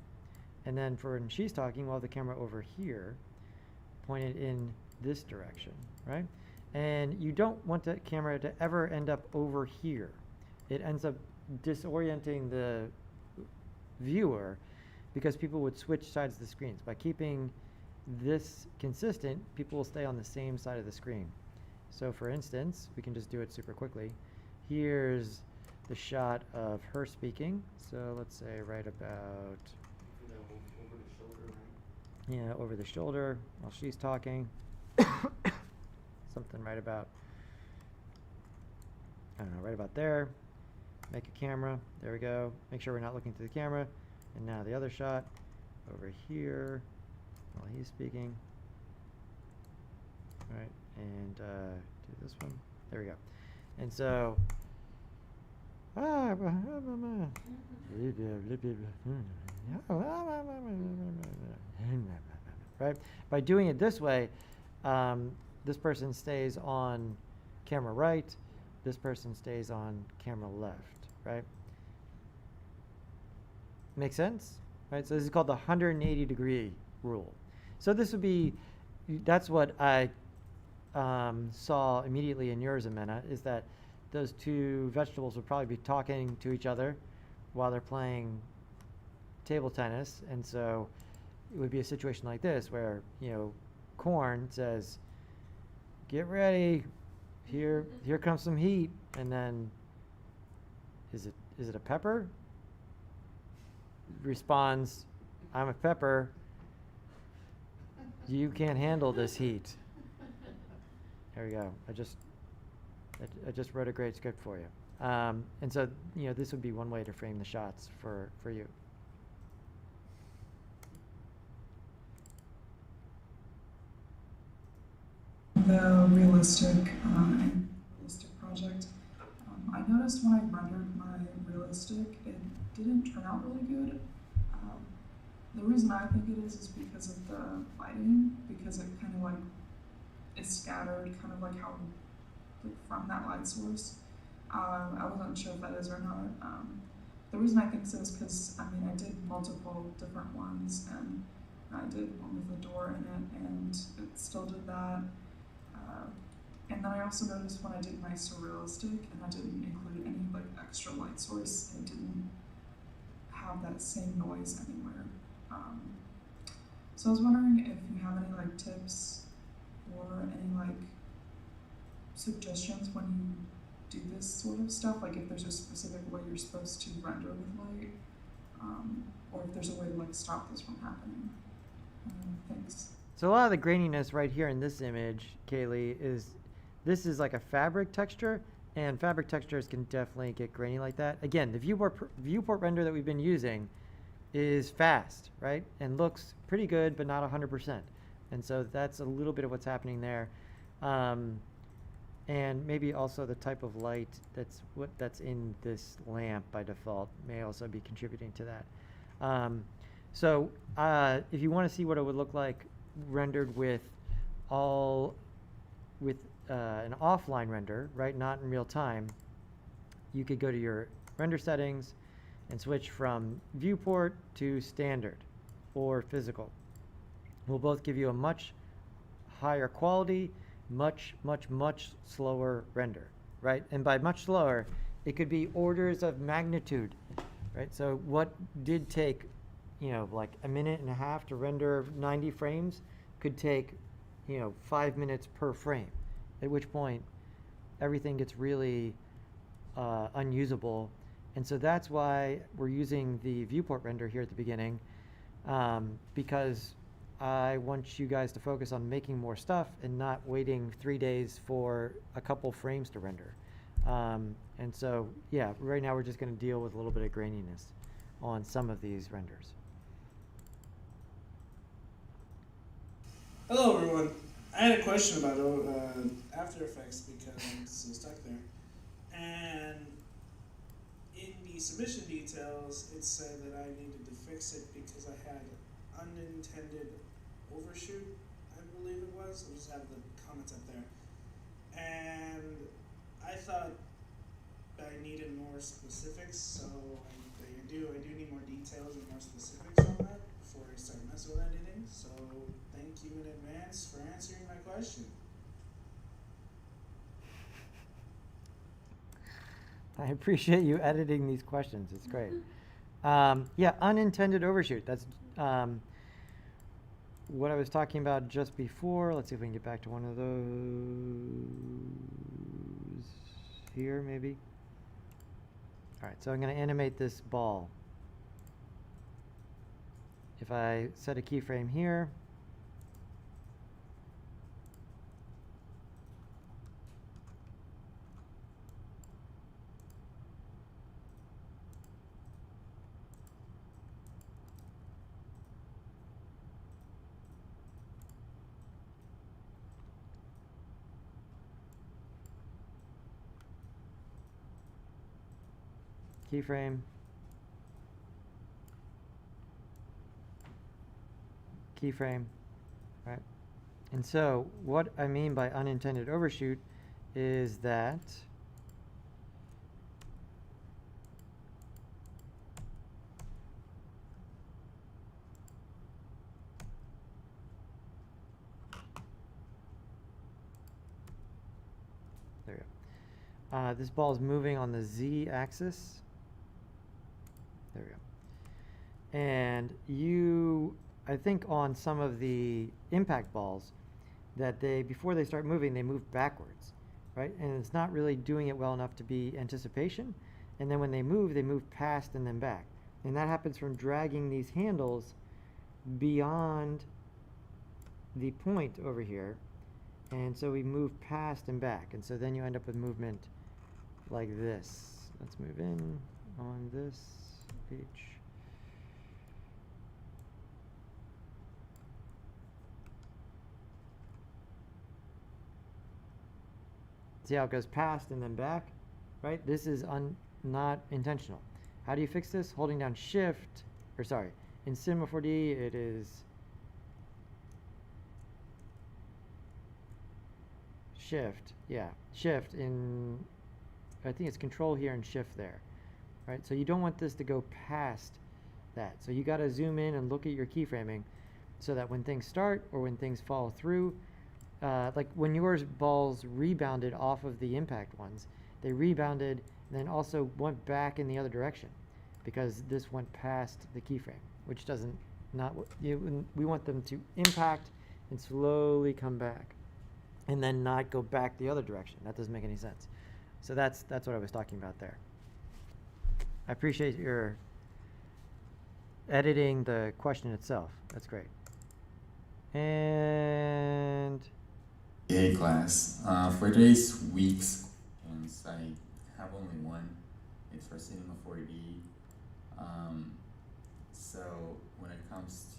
And then for when she's talking, we'll have the camera over here, pointed in this direction, right? And you don't want the camera to ever end up over here. It ends up disorienting the viewer because people would switch sides of the screens. By keeping this consistent, people will stay on the same side of the screen. So for instance, we can just do it super quickly. Here's the shot of her speaking. So let's say right about, Over the shoulder, right? yeah, over the shoulder while she's talking. Something right about, I don't know, right about there. Make a camera. There we go. Make sure we're not looking through the camera. And now the other shot over here while he's speaking. All right, and do this one. There we go. And so, right? By doing it this way, this person stays on camera right, this person stays on camera left, right? Make sense? Right? So this is called the 180-degree rule. So this would be, that's what I saw immediately in yours, Amena, is that those two vegetables would probably be talking to each other while they're playing table tennis. And so it would be a situation like this where, you know, corn says, get ready, here comes some heat. And then, is it a pepper? Responds, I'm a pepper. You can't handle this heat. There we go. I just wrote a great script for you. And so, you know, this would be one way to frame the shots for you. The realistic project. I noticed when I rendered my realistic, it didn't turn out really good. The reason I think it is because of the lighting, because it kind of like is scattered, kind of like how like from that light source. I wasn't sure if that is or not. The reason I think so is because I mean I did multiple different ones, and I did one with a door in it, and it still did that. And then I also noticed when I did my surrealistic, and I didn't include any like extra light source, it didn't have that same noise anywhere. So I was wondering if you have any like tips or any like suggestions when you do this sort of stuff, like if there's a specific way you're supposed to render with light, or if there's a way to like stop this from happening. Thanks. So a lot of the graininess right here in this image, Kaylee, this is like a fabric texture, and fabric textures can definitely get grainy like that. Again, the viewport render that we've been using is fast, right? And looks pretty good, but not 100%. And so that's a little bit of what's happening there. And maybe also the type of light that's in this lamp by default may also be contributing to that. So if you want to see what it would look like rendered with an offline render, right, not in real time, you could go to your render settings and switch from viewport to standard or physical. Will both give you a much higher quality, much slower render, right? And by much slower, it could be orders of magnitude, right? So what did take, like a minute and a half to render 90 frames could take, 5 minutes per frame, at which point everything gets really unusable. And so that's why we're using the viewport render here at the beginning, because I want you guys to focus on making more stuff and not waiting 3 days for a couple frames to render. And so, yeah, right now we're just going to deal with a little bit of graininess on some of these renders. Hello everyone. I had a question about After Effects because I'm still stuck there. And in the submission details, it said that I needed to fix it because I had unintended overshoot, I believe it was. I'll just have the comments up there. And I thought I needed more specifics, so I do need more details and more specifics on that before I start messing with anything. So thank you in advance for answering my question. I appreciate you editing these questions. It's great. Yeah, unintended overshoot. That's what I was talking about just before. Let's see if we can get back to one of those here, maybe. All right, so I'm going to animate this ball. If I set a keyframe here, keyframe, keyframe, right? And so what I mean by unintended overshoot is that there we go. This ball is moving on the z-axis. There we go. And I think on some of the impact balls, that before they start moving, they move backwards, right? And it's not really doing it well enough to be anticipation. And then when they move past and then back. And that happens from dragging these handles beyond the point over here. And so we move past and back. And so then you end up with movement like this. Let's move in on this H. See how it goes past and then back, right? This is not intentional. How do you fix this? Holding down Shift, or sorry, in Cinema 4D it is Shift, yeah, Shift in, I think it's Control here and Shift there, right? So you don't want this to go past that. So you got to zoom in and look at your keyframing so that when things start or when things fall through, like when yours balls rebounded off of the impact ones, they rebounded and then also went back in the other direction because this went past the keyframe, which doesn't, we want them to impact and slowly come back and then not go back the other direction. That doesn't make any sense. So that's what I was talking about there. I appreciate your editing the question itself. That's great. And Hey class, for today's week's questions, I have only one. It's for Cinema 4D. So when it comes to,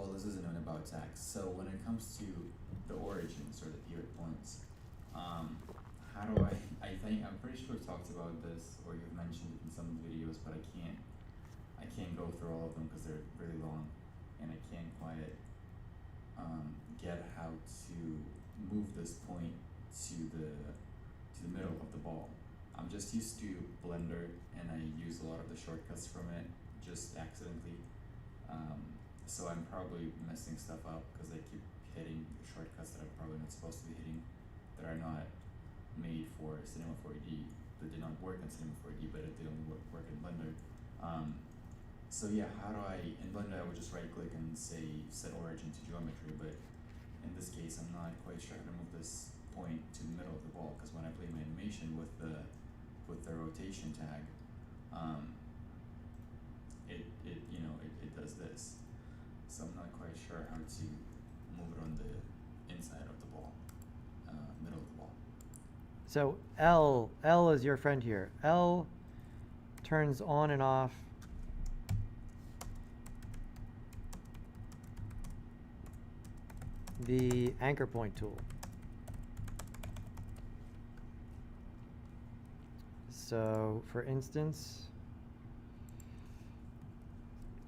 well, this isn't an about tags. So when it comes to the origins or the pivot points, how do I think, I'm pretty sure we talked about this, or you've mentioned it in some videos, but I can't go through all of them because they're really long, and I can't quite get how to move this point to the middle of the ball. I'm just used to Blender, and I use a lot of the shortcuts from it just accidentally. So I'm probably messing stuff up because I keep hitting the shortcuts that I'm probably not supposed to be hitting, that are not made for Cinema 4D, that did not work in Cinema 4D, but it did only work in Blender. So yeah, how do in Blender I would just right click and say set origin to geometry, but in this case I'm not quite sure how to move this point to the middle of the ball, because when I play my animation with the rotation tag, it does this. So I'm not quite sure how to move it on the inside of the ball, middle of the ball. So L is your friend here. L turns on and off the anchor point tool. So for instance,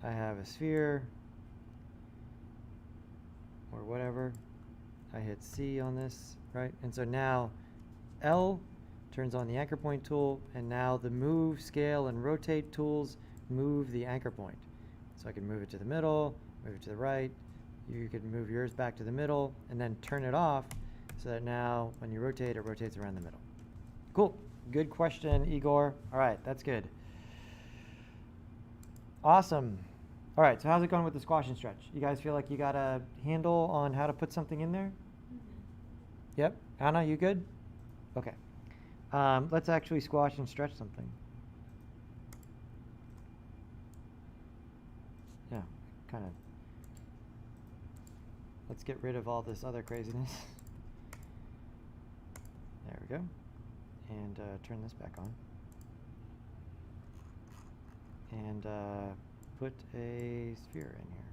I have a sphere or whatever. I hit C on this, right? And so now L turns on the anchor point tool, and now the move, scale, and rotate tools move the anchor point. So I can move it to the middle, move it to the right. You could move yours back to the middle and then turn it off so that now when you rotate, it rotates around the middle. Cool. Good question, Igor. All right, that's good. Awesome. All right, so how's it going with the squash and stretch? You guys feel like you got a handle on how to put something in there? Mm-hmm. Yep. Anna, you good? Okay. Let's actually squash and stretch something. Yeah, kind of. Let's get rid of all this other craziness. There we go. And turn this back on. And put a sphere in here.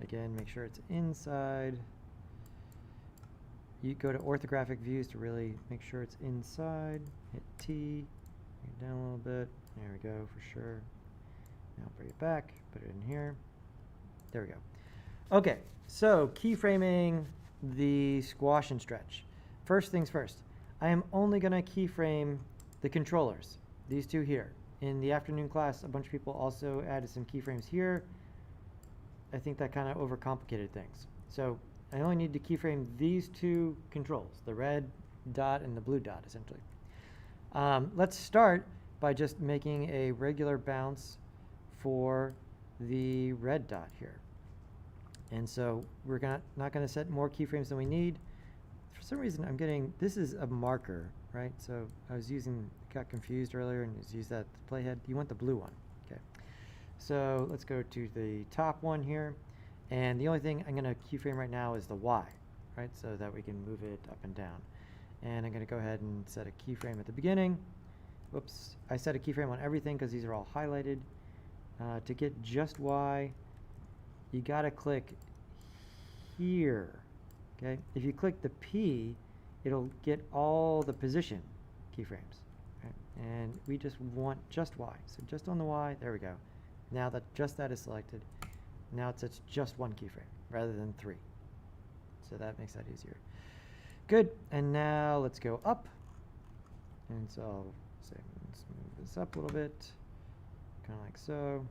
Again, make sure it's inside. You go to orthographic views to really make sure it's inside. Hit T, bring it down a little bit. There we go, for sure. Now bring it back, put it in here. There we go. Okay, so keyframing the squash and stretch. First things first, I am only going to keyframe the controllers, these two here. In the afternoon class, a bunch of people also added some keyframes here. I think that kind of overcomplicated things. So I only need to keyframe these two controls, the red dot and the blue dot, essentially. Let's start by just making a regular bounce for the red dot here. And so we're not going to set more keyframes than we need. For some reason, I'm getting, this is a marker, right? So I got confused earlier and just used that playhead. You want the blue one, okay? So let's go to the top one here. And the only thing I'm going to keyframe right now is the Y, right? So that we can move it up and down. And I'm going to go ahead and set a keyframe at the beginning. Whoops, I set a keyframe on everything because these are all highlighted. To get just Y, you got to click here, okay? If you click the P, it'll get all the position keyframes, right? And we just want just Y. So just on the Y, there we go. Now that just that is selected, now it sets just one keyframe rather than 3. So that makes that easier. Good, and now let's go up. And so I'll say, let's move this up a little bit, kind of like so.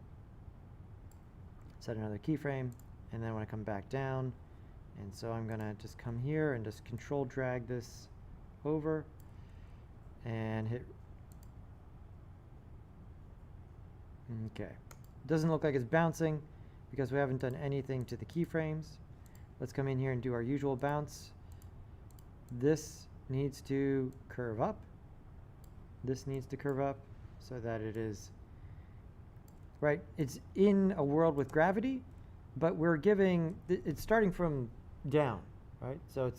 Set another keyframe, and then I want to come back down. And so I'm going to just come here and just control drag this over and hit. Okay. Doesn't look like it's bouncing because we haven't done anything to the keyframes. Let's come in here and do our usual bounce. This needs to curve up. This needs to curve up so that it is, right, it's in a world with gravity, but we're giving, it's starting from down, right? So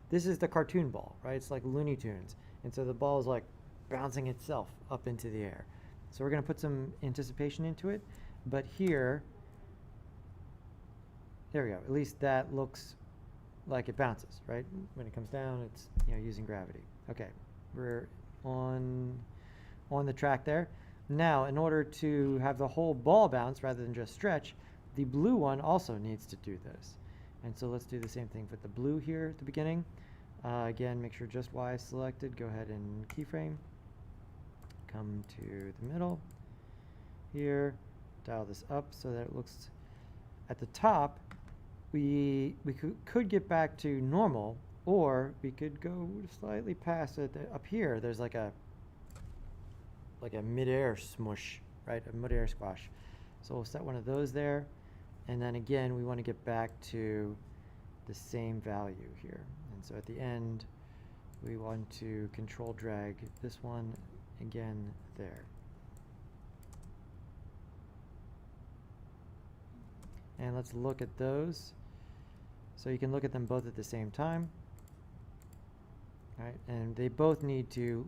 this is the cartoon ball, right? It's like Looney Tunes. And so the ball is like bouncing itself up into the air. So we're going to put some anticipation into it, but here, there we go. At least that looks like it bounces, right? When it comes down, it's, you know, using gravity. Okay, we're on the track there. Now, in order to have the whole ball bounce rather than just stretch, the blue one also needs to do this. And so let's do the same thing with the blue here at the beginning. Again, make sure just Y is selected. Go ahead and keyframe. Come to the middle here. Dial this up so that it looks at the top. We could get back to normal, or we could go slightly past it. Up here, there's like a mid-air smush, right? A mid-air squash. So we'll set one of those there. And then again, we want to get back to the same value here. And so at the end, we want to control drag this one again there. And let's look at those. So you can look at them both at the same time. Right? And they both need to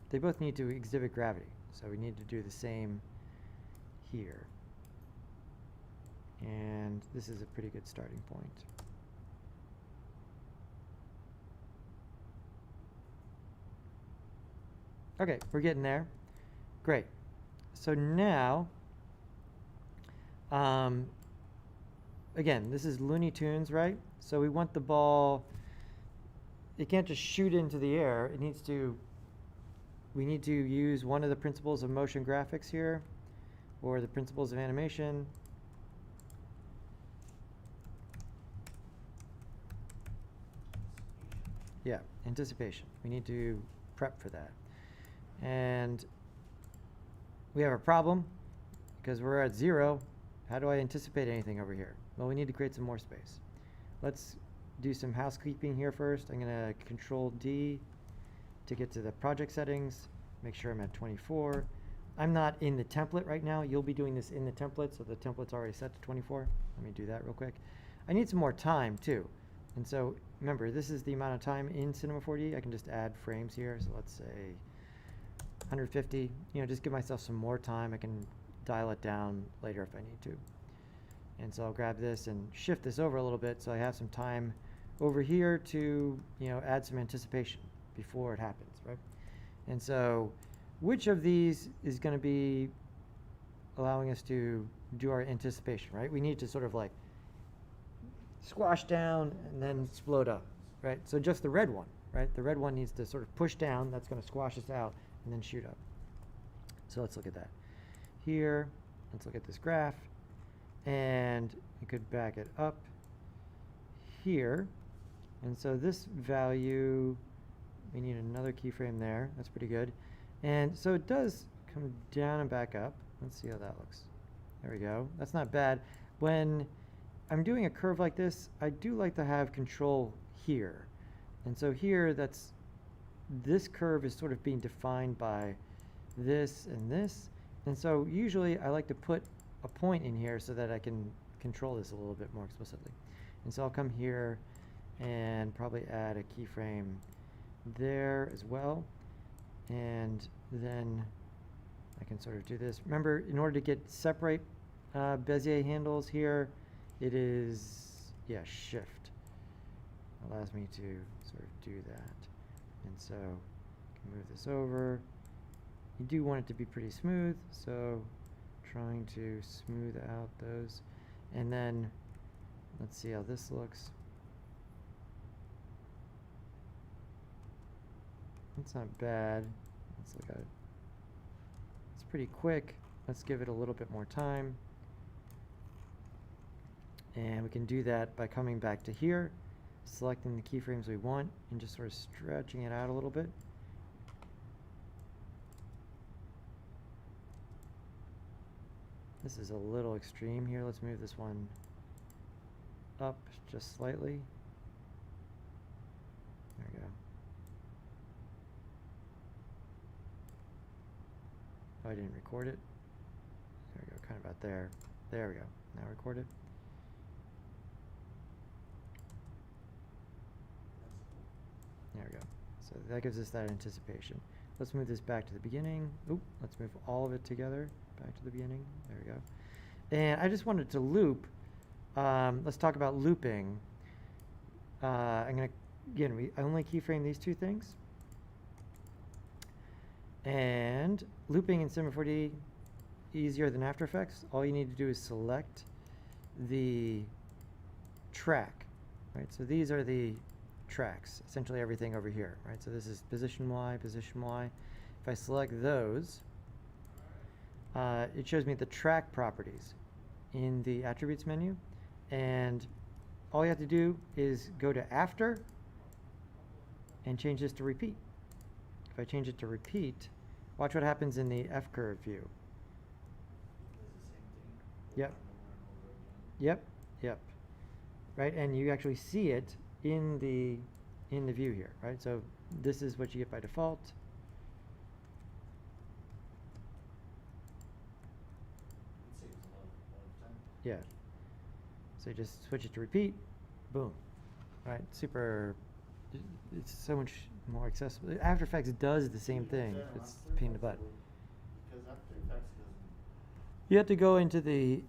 exhibit gravity. So we need to do the same here. And this is a pretty good starting point. Okay, we're getting there. Great. So now, again, this is Looney Tunes, right? So we want the ball, it can't just shoot into the air. We need to use one of the principles of motion graphics here, or the principles of animation. Yeah, anticipation. We need to prep for that. And we have a problem because we're at 0. How do I anticipate anything over here? Well, we need to create some more space. Let's do some housekeeping here first. I'm going to Control D to get to the project settings. Make sure I'm at 24. I'm not in the template right now. You'll be doing this in the template, so the template's already set to 24. Let me do that real quick. I need some more time, too. And so, remember, this is the amount of time in Cinema 4D. I can just add frames here. So let's say 150. You know, just give myself some more time. I can dial it down later if I need to. And so I'll grab this and shift this over a little bit so I have some time over here to, you know, add some anticipation before it happens, right? And so which of these is going to be allowing us to do our anticipation, right? We need to sort of like squash down and then explode up, right? So just the red one, right? The red one needs to sort of push down. That's going to squash us out and then shoot up. So let's look at that. Here, let's look at this graph. And we could back it up here. And so this value, we need another keyframe there. That's pretty good. And so it does come down and back up. Let's see how that looks. There we go. That's not bad. When I'm doing a curve like this, I do like to have control here. And so here, this curve is sort of being defined by this and this. And so usually I like to put a point in here so that I can control this a little bit more explicitly. And so I'll come here and probably add a keyframe there as well. And then I can sort of do this. Remember, in order to separate Bezier handles here, it is, shift allows me to sort of do that. And so I can move this over. You do want it to be pretty smooth, so trying to smooth out those. And then let's see how this looks. It's not bad. Let's look at it. It's pretty quick. Let's give it a little bit more time. And we can do that by coming back to here, selecting the keyframes we want, and just sort of stretching it out a little bit. This is a little extreme here. Let's move this one up just slightly. There we go. Oh, I didn't record it. There we go, kind of about there. There we go. Now record it. There we go. So that gives us that anticipation. Let's move this back to the beginning. Oop, let's move all of it together back to the beginning. There we go. And I just wanted to loop. Let's talk about looping. I'm going to, again, I only keyframe these two things. And looping in Cinema 4D, easier than After Effects. All you need to do is select the track, right? So these are the tracks, essentially everything over here, right? So this is position Y, position Y. If I select those, it shows me the track properties in the attributes menu, and all you have to do is go to After and change this to repeat. If I change it to repeat, watch what happens in the F-curve view. Yep. Yep. Yep. Right, and you actually see it in the view here, right? So this is what you get by default. It saves a lot of time. Yeah. So you just switch it to repeat, boom. Right, super. It's so much more accessible. After Effects does the same thing. It's a pain in the butt. Because After Effects doesn't. You have to go into the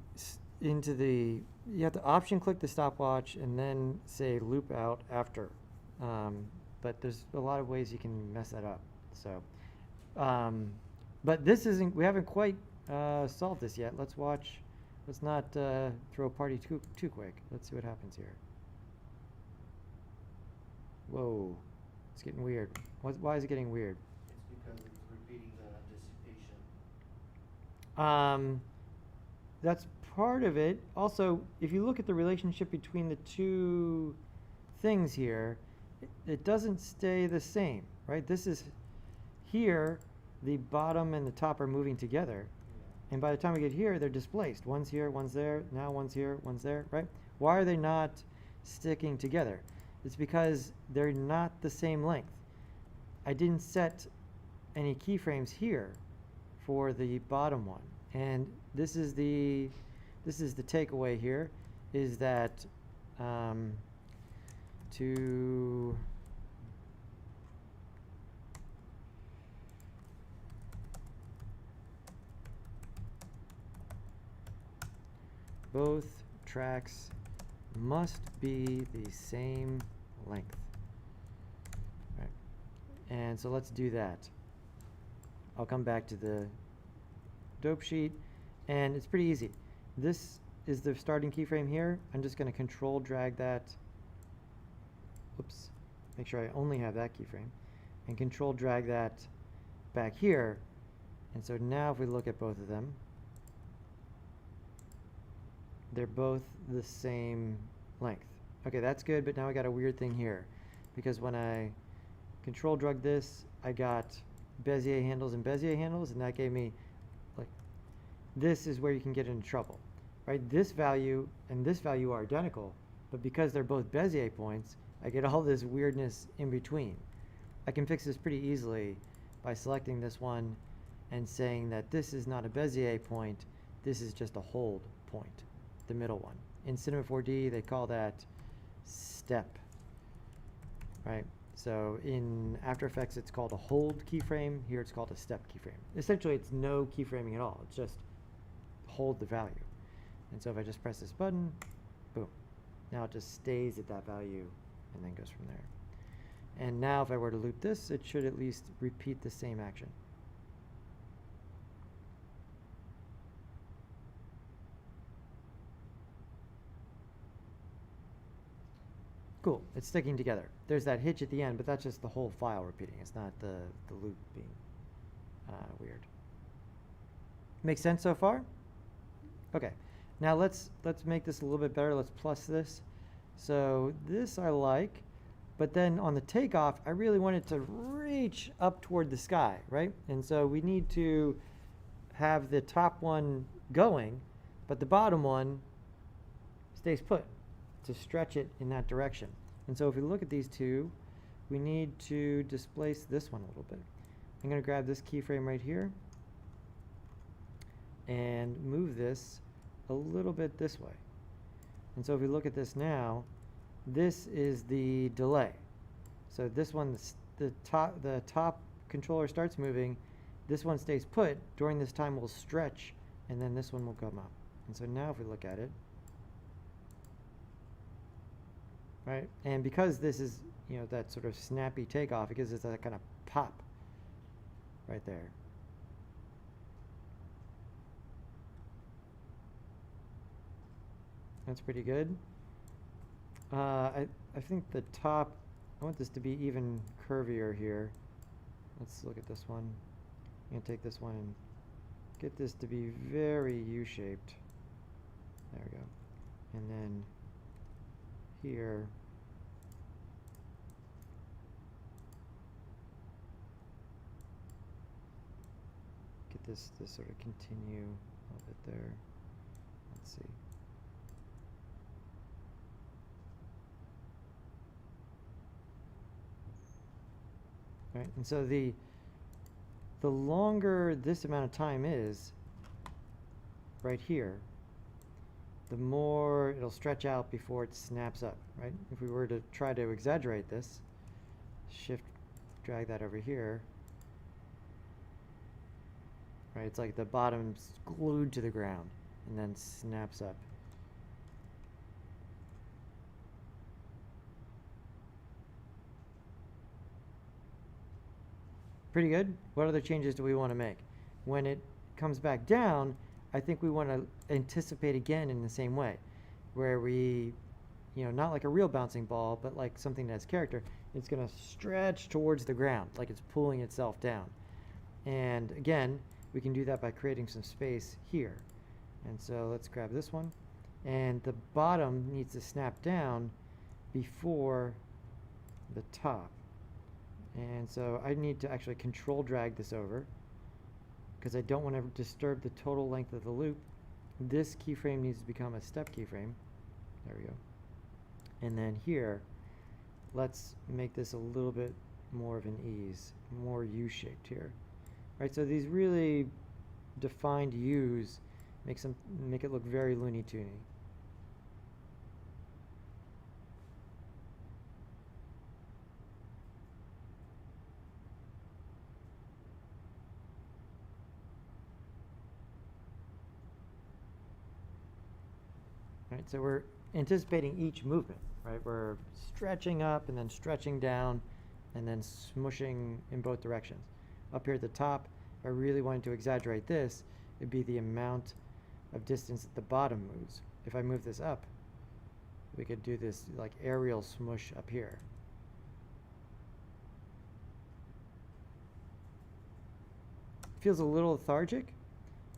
you have to option click the stopwatch and then say loop out after. But there's a lot of ways you can mess that up. So, but this isn't. We haven't quite solved this yet. Let's watch. Let's not throw a party too quick. Let's see what happens here. Whoa, it's getting weird. Why is it getting weird? It's because it's repeating the anticipation. That's part of it. Also, if you look at the relationship between the two things here, it doesn't stay the same, right? This is here, the bottom and the top are moving together. And by the time we get here, they're displaced. One's here, one's there, now one's here, one's there, right? Why are they not sticking together? It's because they're not the same length. I didn't set any keyframes here for the bottom one. And this is the takeaway here, is that to both tracks must be the same length. Right. And so let's do that. I'll come back to the dope sheet, and it's pretty easy. This is the starting keyframe here. I'm just going to control drag that. Oops. Make sure I only have that keyframe. And control drag that back here. And so now if we look at both of them, they're both the same length. Okay, that's good, but now I got a weird thing here. Because when I control drag this, I got Bezier handles and Bezier handles, and that gave me, like, this is where you can get into trouble, right? This value and this value are identical, but because they're both Bezier points, I get all this weirdness in between. I can fix this pretty easily by selecting this one and saying that this is not a Bezier point, this is just a hold point, the middle one. In Cinema 4D, they call that step, right? So in After Effects, it's called a hold keyframe. Here it's called a step keyframe. Essentially, it's no keyframing at all. It's just hold the value. And so if I just press this button, boom. Now it just stays at that value and then goes from there. And now if I were to loop this, it should at least repeat the same action. Cool, it's sticking together. There's that hitch at the end, but that's just the whole file repeating. It's not the loop being weird. Make sense so far? Okay, now let's make this a little bit better. Let's plus this. So this I like, but then on the takeoff, I really want it to reach up toward the sky, right? And so we need to have the top one going, but the bottom one stays put, to stretch it in that direction. And so if we look at these two, we need to displace this one a little bit. I'm going to grab this keyframe right here and move this a little bit this way. And so if we look at this now, this is the delay. So this one, the top controller starts moving, this one stays put. During this time will stretch, and then this one will come up. And so now if we look at it, right, and because this is, you know, that sort of snappy takeoff, it gives us that kind of pop right there. That's pretty good. I think the top, I want this to be even curvier here. Let's look at this one. I'm going to take this one and get this to be very U-shaped. There we go. And then here, get this to sort of continue a little bit there. Let's see. Right, and so the longer this amount of time is right here, the more it'll stretch out before it snaps up, right? If we were to try to exaggerate this, shift, drag that over here, right? It's like the bottom's glued to the ground and then snaps up. Pretty good. What other changes do we want to make? When it comes back down, I think we want to anticipate again in the same way, where we, you know, not like a real bouncing ball, but like something that has character. It's going to stretch towards the ground, like it's pulling itself down. And again, we can do that by creating some space here. And so let's grab this one. And the bottom needs to snap down before the top. And so I need to actually control drag this over because I don't want to disturb the total length of the loop. This keyframe needs to become a step keyframe. There we go. And then here, let's make this a little bit more of an ease, more U-shaped here. Right, so these really defined U's make it look very Looney Tuny. Right, so we're anticipating each movement, right? We're stretching up and then stretching down and then smushing in both directions. Up here at the top, if I really wanted to exaggerate this, it'd be the amount of distance that the bottom moves. If I move this up, we could do this like aerial smush up here. Feels a little lethargic.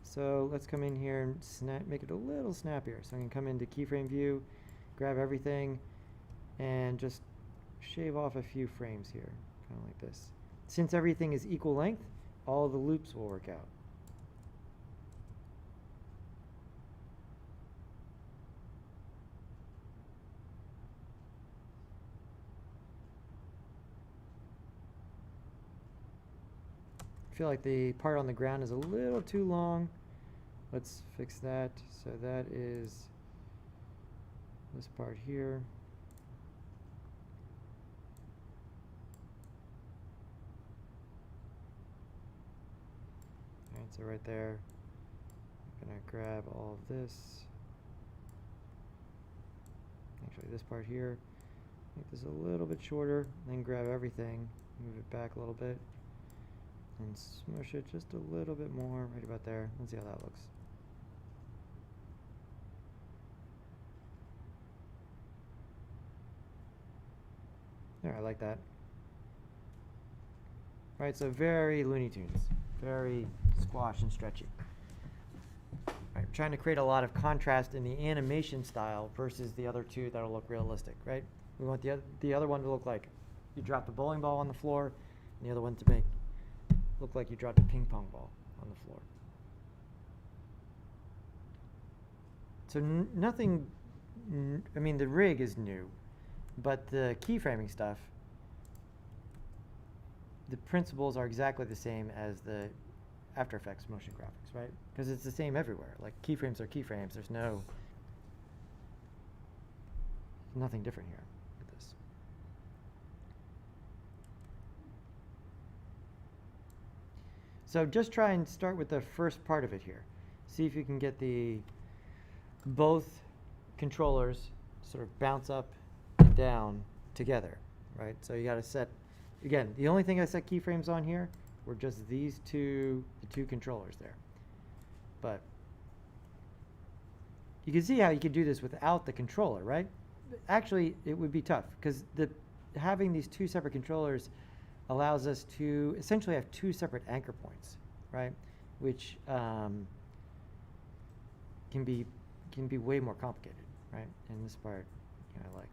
So let's come in here and make it a little snappier. So I can come into keyframe view, grab everything, and just shave off a few frames here, kind of like this. Since everything is equal length, all the loops will work out. I feel like the part on the ground is a little too long. Let's fix that. So that is this part here. Alright, so right there, I'm gonna grab all of this. Actually, this part here, make this a little bit shorter, then grab everything, move it back a little bit, and smush it just a little bit more, right about there. Let's see how that looks. There, I like that. Right, so very Looney Tunes, very squash and stretchy. Right, we're trying to create a lot of contrast in the animation style versus the other two that'll look realistic, right? We want the other one to look like you dropped a bowling ball on the floor, and the other one to look like you dropped a ping pong ball on the floor. So nothing, I mean, the rig is new, but the keyframing stuff, the principles are exactly the same as the After Effects motion graphics, right? Because it's the same everywhere. Like keyframes are keyframes. There's nothing different here with this. So just try and start with the first part of it here. See if you can get both controllers sort of bounce up and down together, right? So you got to set, again, the only thing I set keyframes on here were just the two controllers there. But you can see how you could do this without the controller, right? Actually, it would be tough because having these two separate controllers allows us to essentially have two separate anchor points, right? Which can be way more complicated, right? And this part, I like.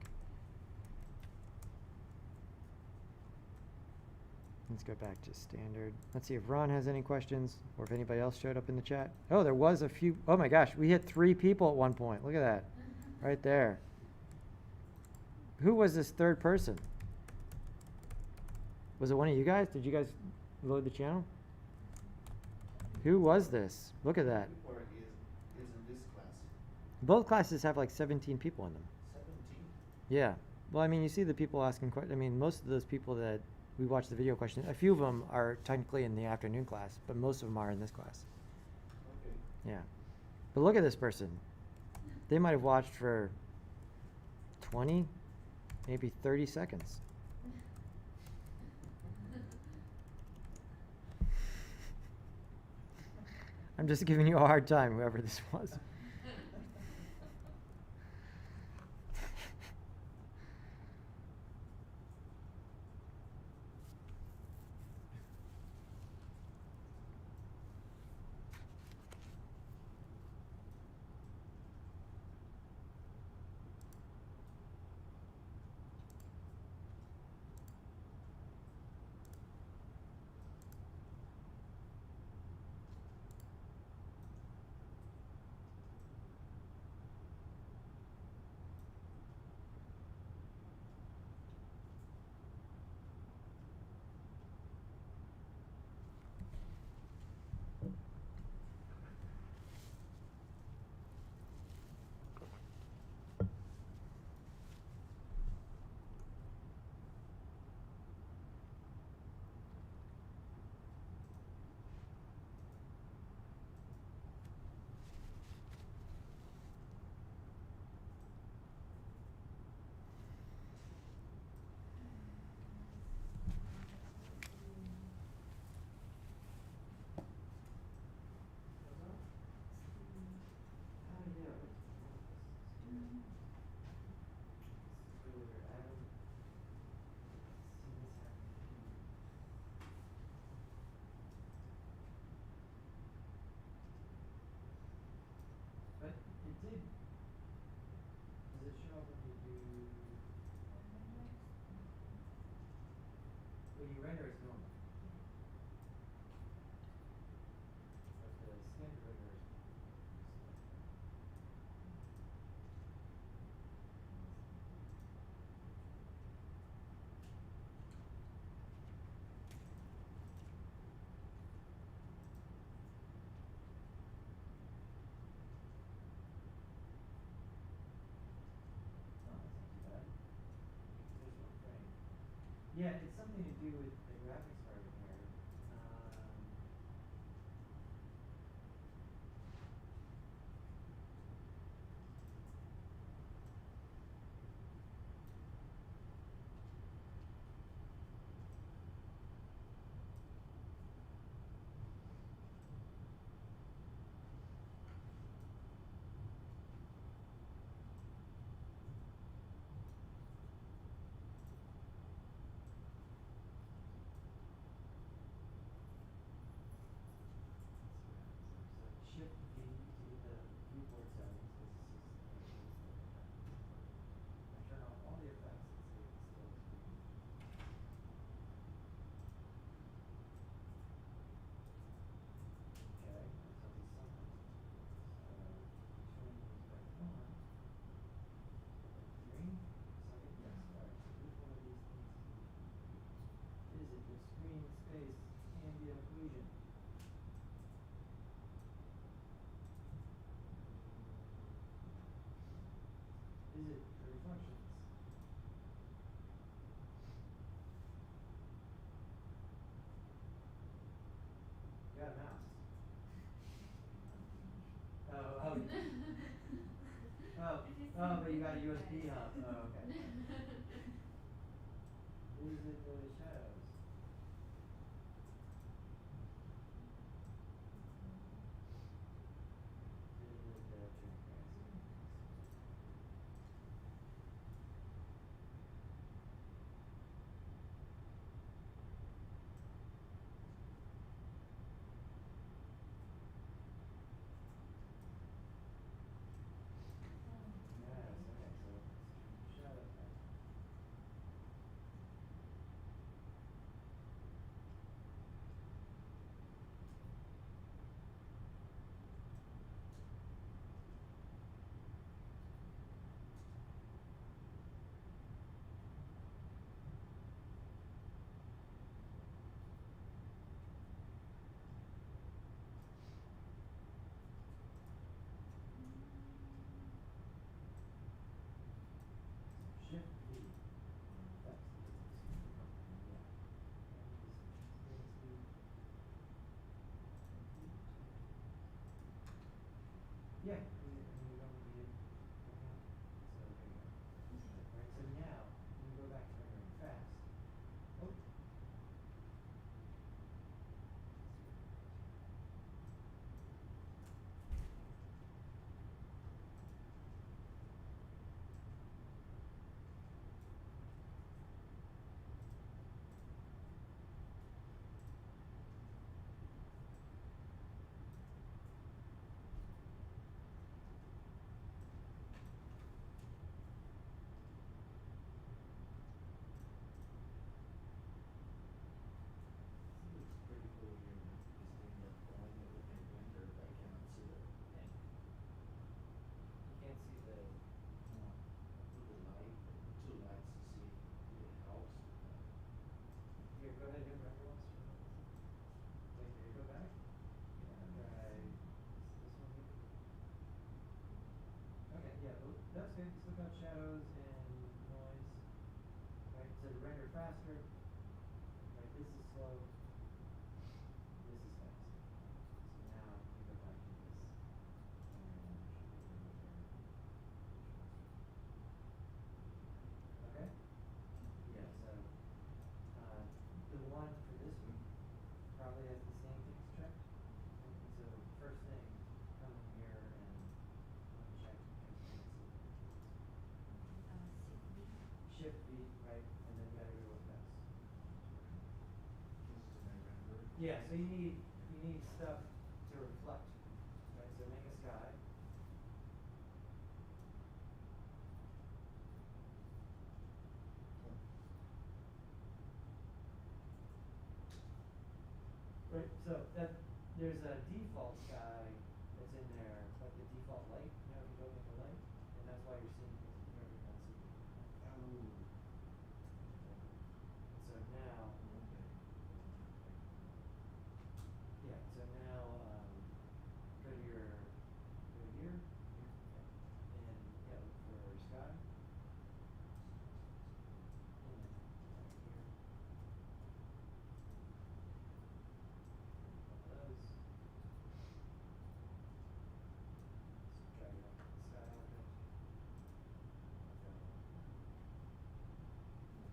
Let's go back to standard. Let's see if Ron has any questions or if anybody else showed up in the chat. Oh, there was a few. Oh my gosh, we hit 3 people at one point. Look at that, right there. Who was this third person? Was it one of you guys? Did you guys load the channel? Who was this? Look at that. Or is in this class? Both classes have like 17 people in them. 17? Yeah. Well, I mean, you see the people asking questions. I mean, most of those people that we watch the video questions, a few of them are technically in the afternoon class, but most of them are in this class. Okay. Yeah. But look at this person. They might have watched for 20, maybe 30 seconds. I'm just giving you a hard time, whoever this was. But it did. Does it show up when you do? When you render, it's normal. But the standard render is. Yeah, it's something to do with the graphics card in here. Oh, but you got a USB hub. Oh, okay. Is it the shadows? Yes, okay, so shadow type. Shift V. That's yeah. Yeah, I mean, we don't need it. So there you go. Right, so now you can go back to rendering fast. Oh. It's pretty cool here, this thing that only that we can render, but I cannot see the thing. You can't see the No, with the light, two lights to see if it helps. here, go ahead and hit render once. Wait, here, go back. Yeah, right. This one here. Okay, yeah, that's good. Just look out shadows and noise. Right, so to render faster, right, this is slow, this is fast. So now you go back to this. Okay? Yeah, so the one for this week probably has the same things checked. And so first thing, come in here and uncheck transparency. Shift V, right, and then you gotta go to effects. Just to my render. Yeah, so you need stuff to reflect, right? So make a sky. Right, so that there's a default sky that's in there, like the default light, you know, if you go into light, and that's why you're seeing things that you already not see. Oh. So now, Okay. yeah, so now go to your go here, and yeah, look for sky. And right here. Those. So drag it up to the sky object.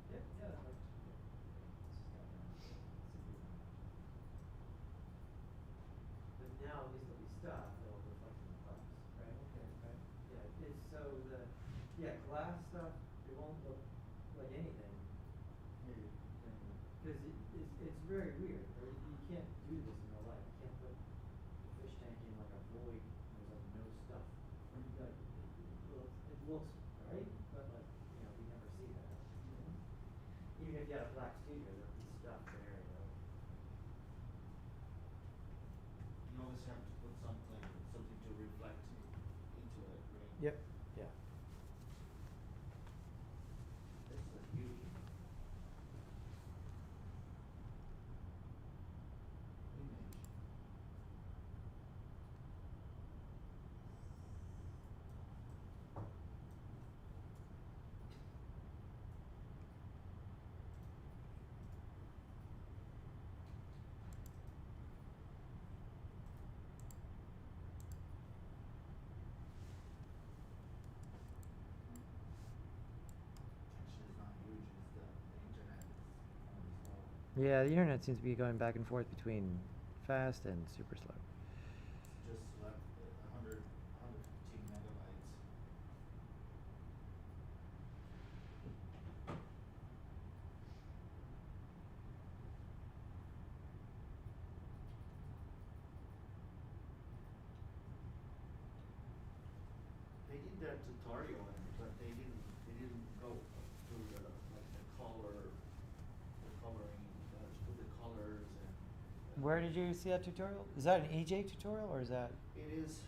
Yep, yeah, that worked. Let's just go down. Let's see if we can. But now at least there'll be stuff that'll reflect in the glass, right? Okay. Right? Yeah, it's so glass stuff, it won't look like anything. Yeah, yeah. Because it's very weird, right? You can't do this in real life. You can't put the fish tank in like a void, there's like no stuff. Like, well, it looks right, but like, you know, we never see that. Even if you had a black studio, there'd be stuff there, you know. You always have to put something to reflect into it, right? Yep. Yeah. This is a huge image. Yeah, the internet seems to be going back and forth between fast and super slow. Just left 115 megabytes. They did that tutorial, but they didn't go through the like the coloring, put the colors and. Where did you see that tutorial? Is that an EJ tutorial or is that It is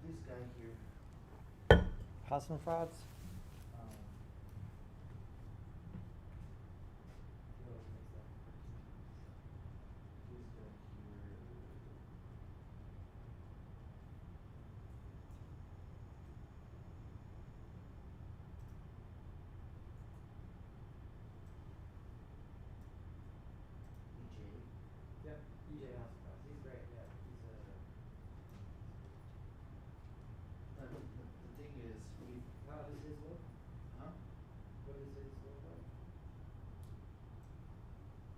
this guy here. Hassan Frauds? Um, who else makes that? This guy here. EJ. Yep, EJ Hassan Frauds. He's great. Yeah, he's The thing is, we. How does his look? Huh? What does his look like?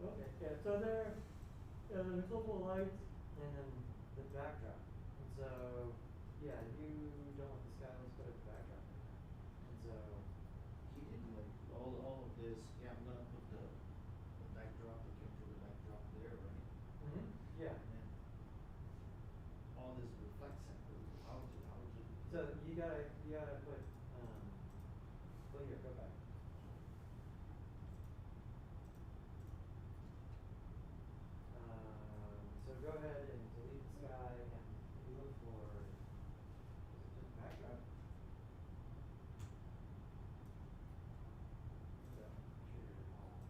Okay, yeah, so there's a couple of lights and then the backdrop. And so, yeah, you don't want the sky, let's put a backdrop in there. And so, He did like all of this. Yeah, I'm gonna put the backdrop. We can put the backdrop there, right? yeah. And then all this reflects it. How to So you gotta put, well, here, go back. So go ahead and delete the sky and look for, is it just backdrop? So, trigger all.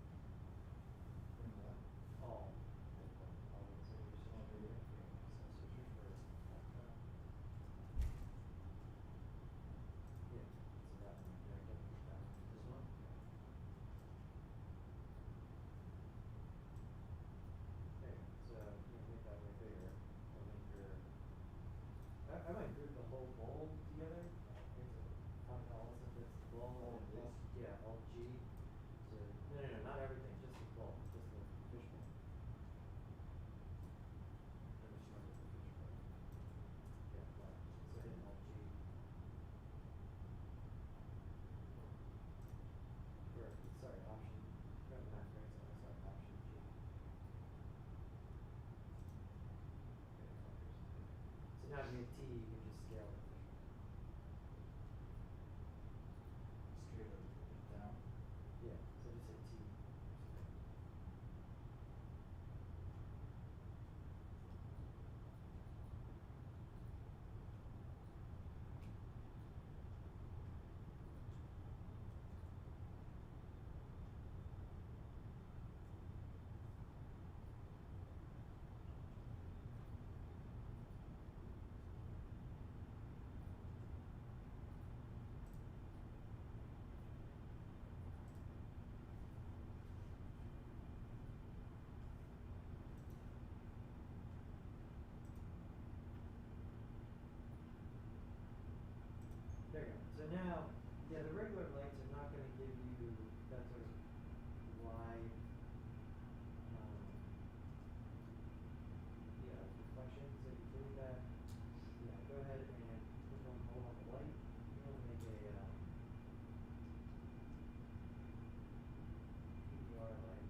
bring what? All. All of the signatures. Oh, really? So search for backdrop. Yeah, so that one, drag it down. This one? There, so you can make that way bigger. I'll make your, I might group the whole bowl together. All of this bowl All of and this? yeah, Alt G. So no, not everything, just the bowl, just the fish bowl. And which one is the fish bowl? Yeah, black. So hit Alt G. Or sorry, Option. Got Mac right, so I saw Option G. Okay, colors. So now if you hit T, you can just scale the fish bowl. Scale it down. Yeah, so just hit T. There you go. So now, yeah, the regular lights are not going to give you that sort of wide, yeah, reflection. So if you delete that, yeah, go ahead and click on hold on the light. You want to make a PBR light.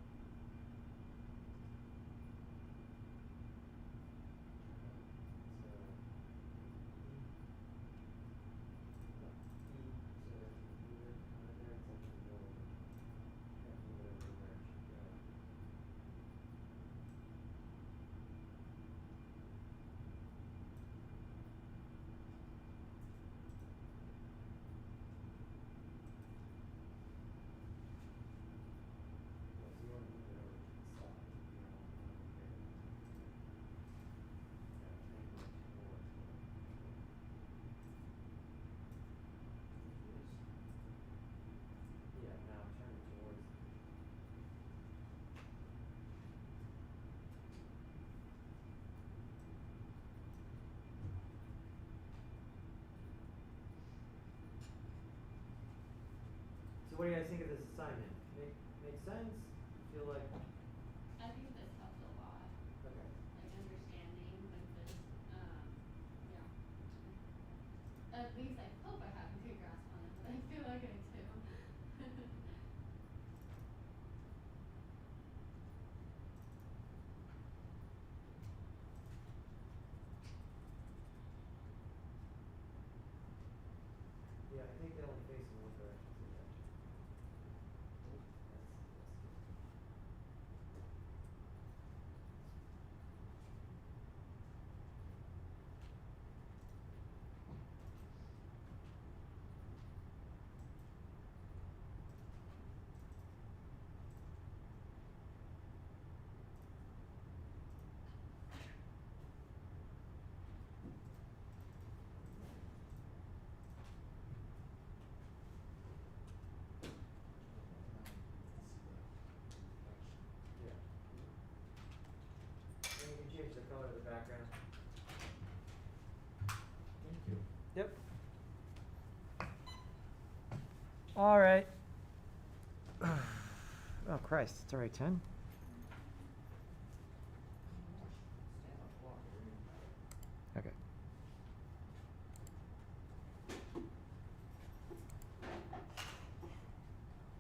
So yeah, now turn it towards. So what do you guys think of this assignment? Make sense? Feel like background. Thank you. Yep. All right. Oh Christ, it's already 10.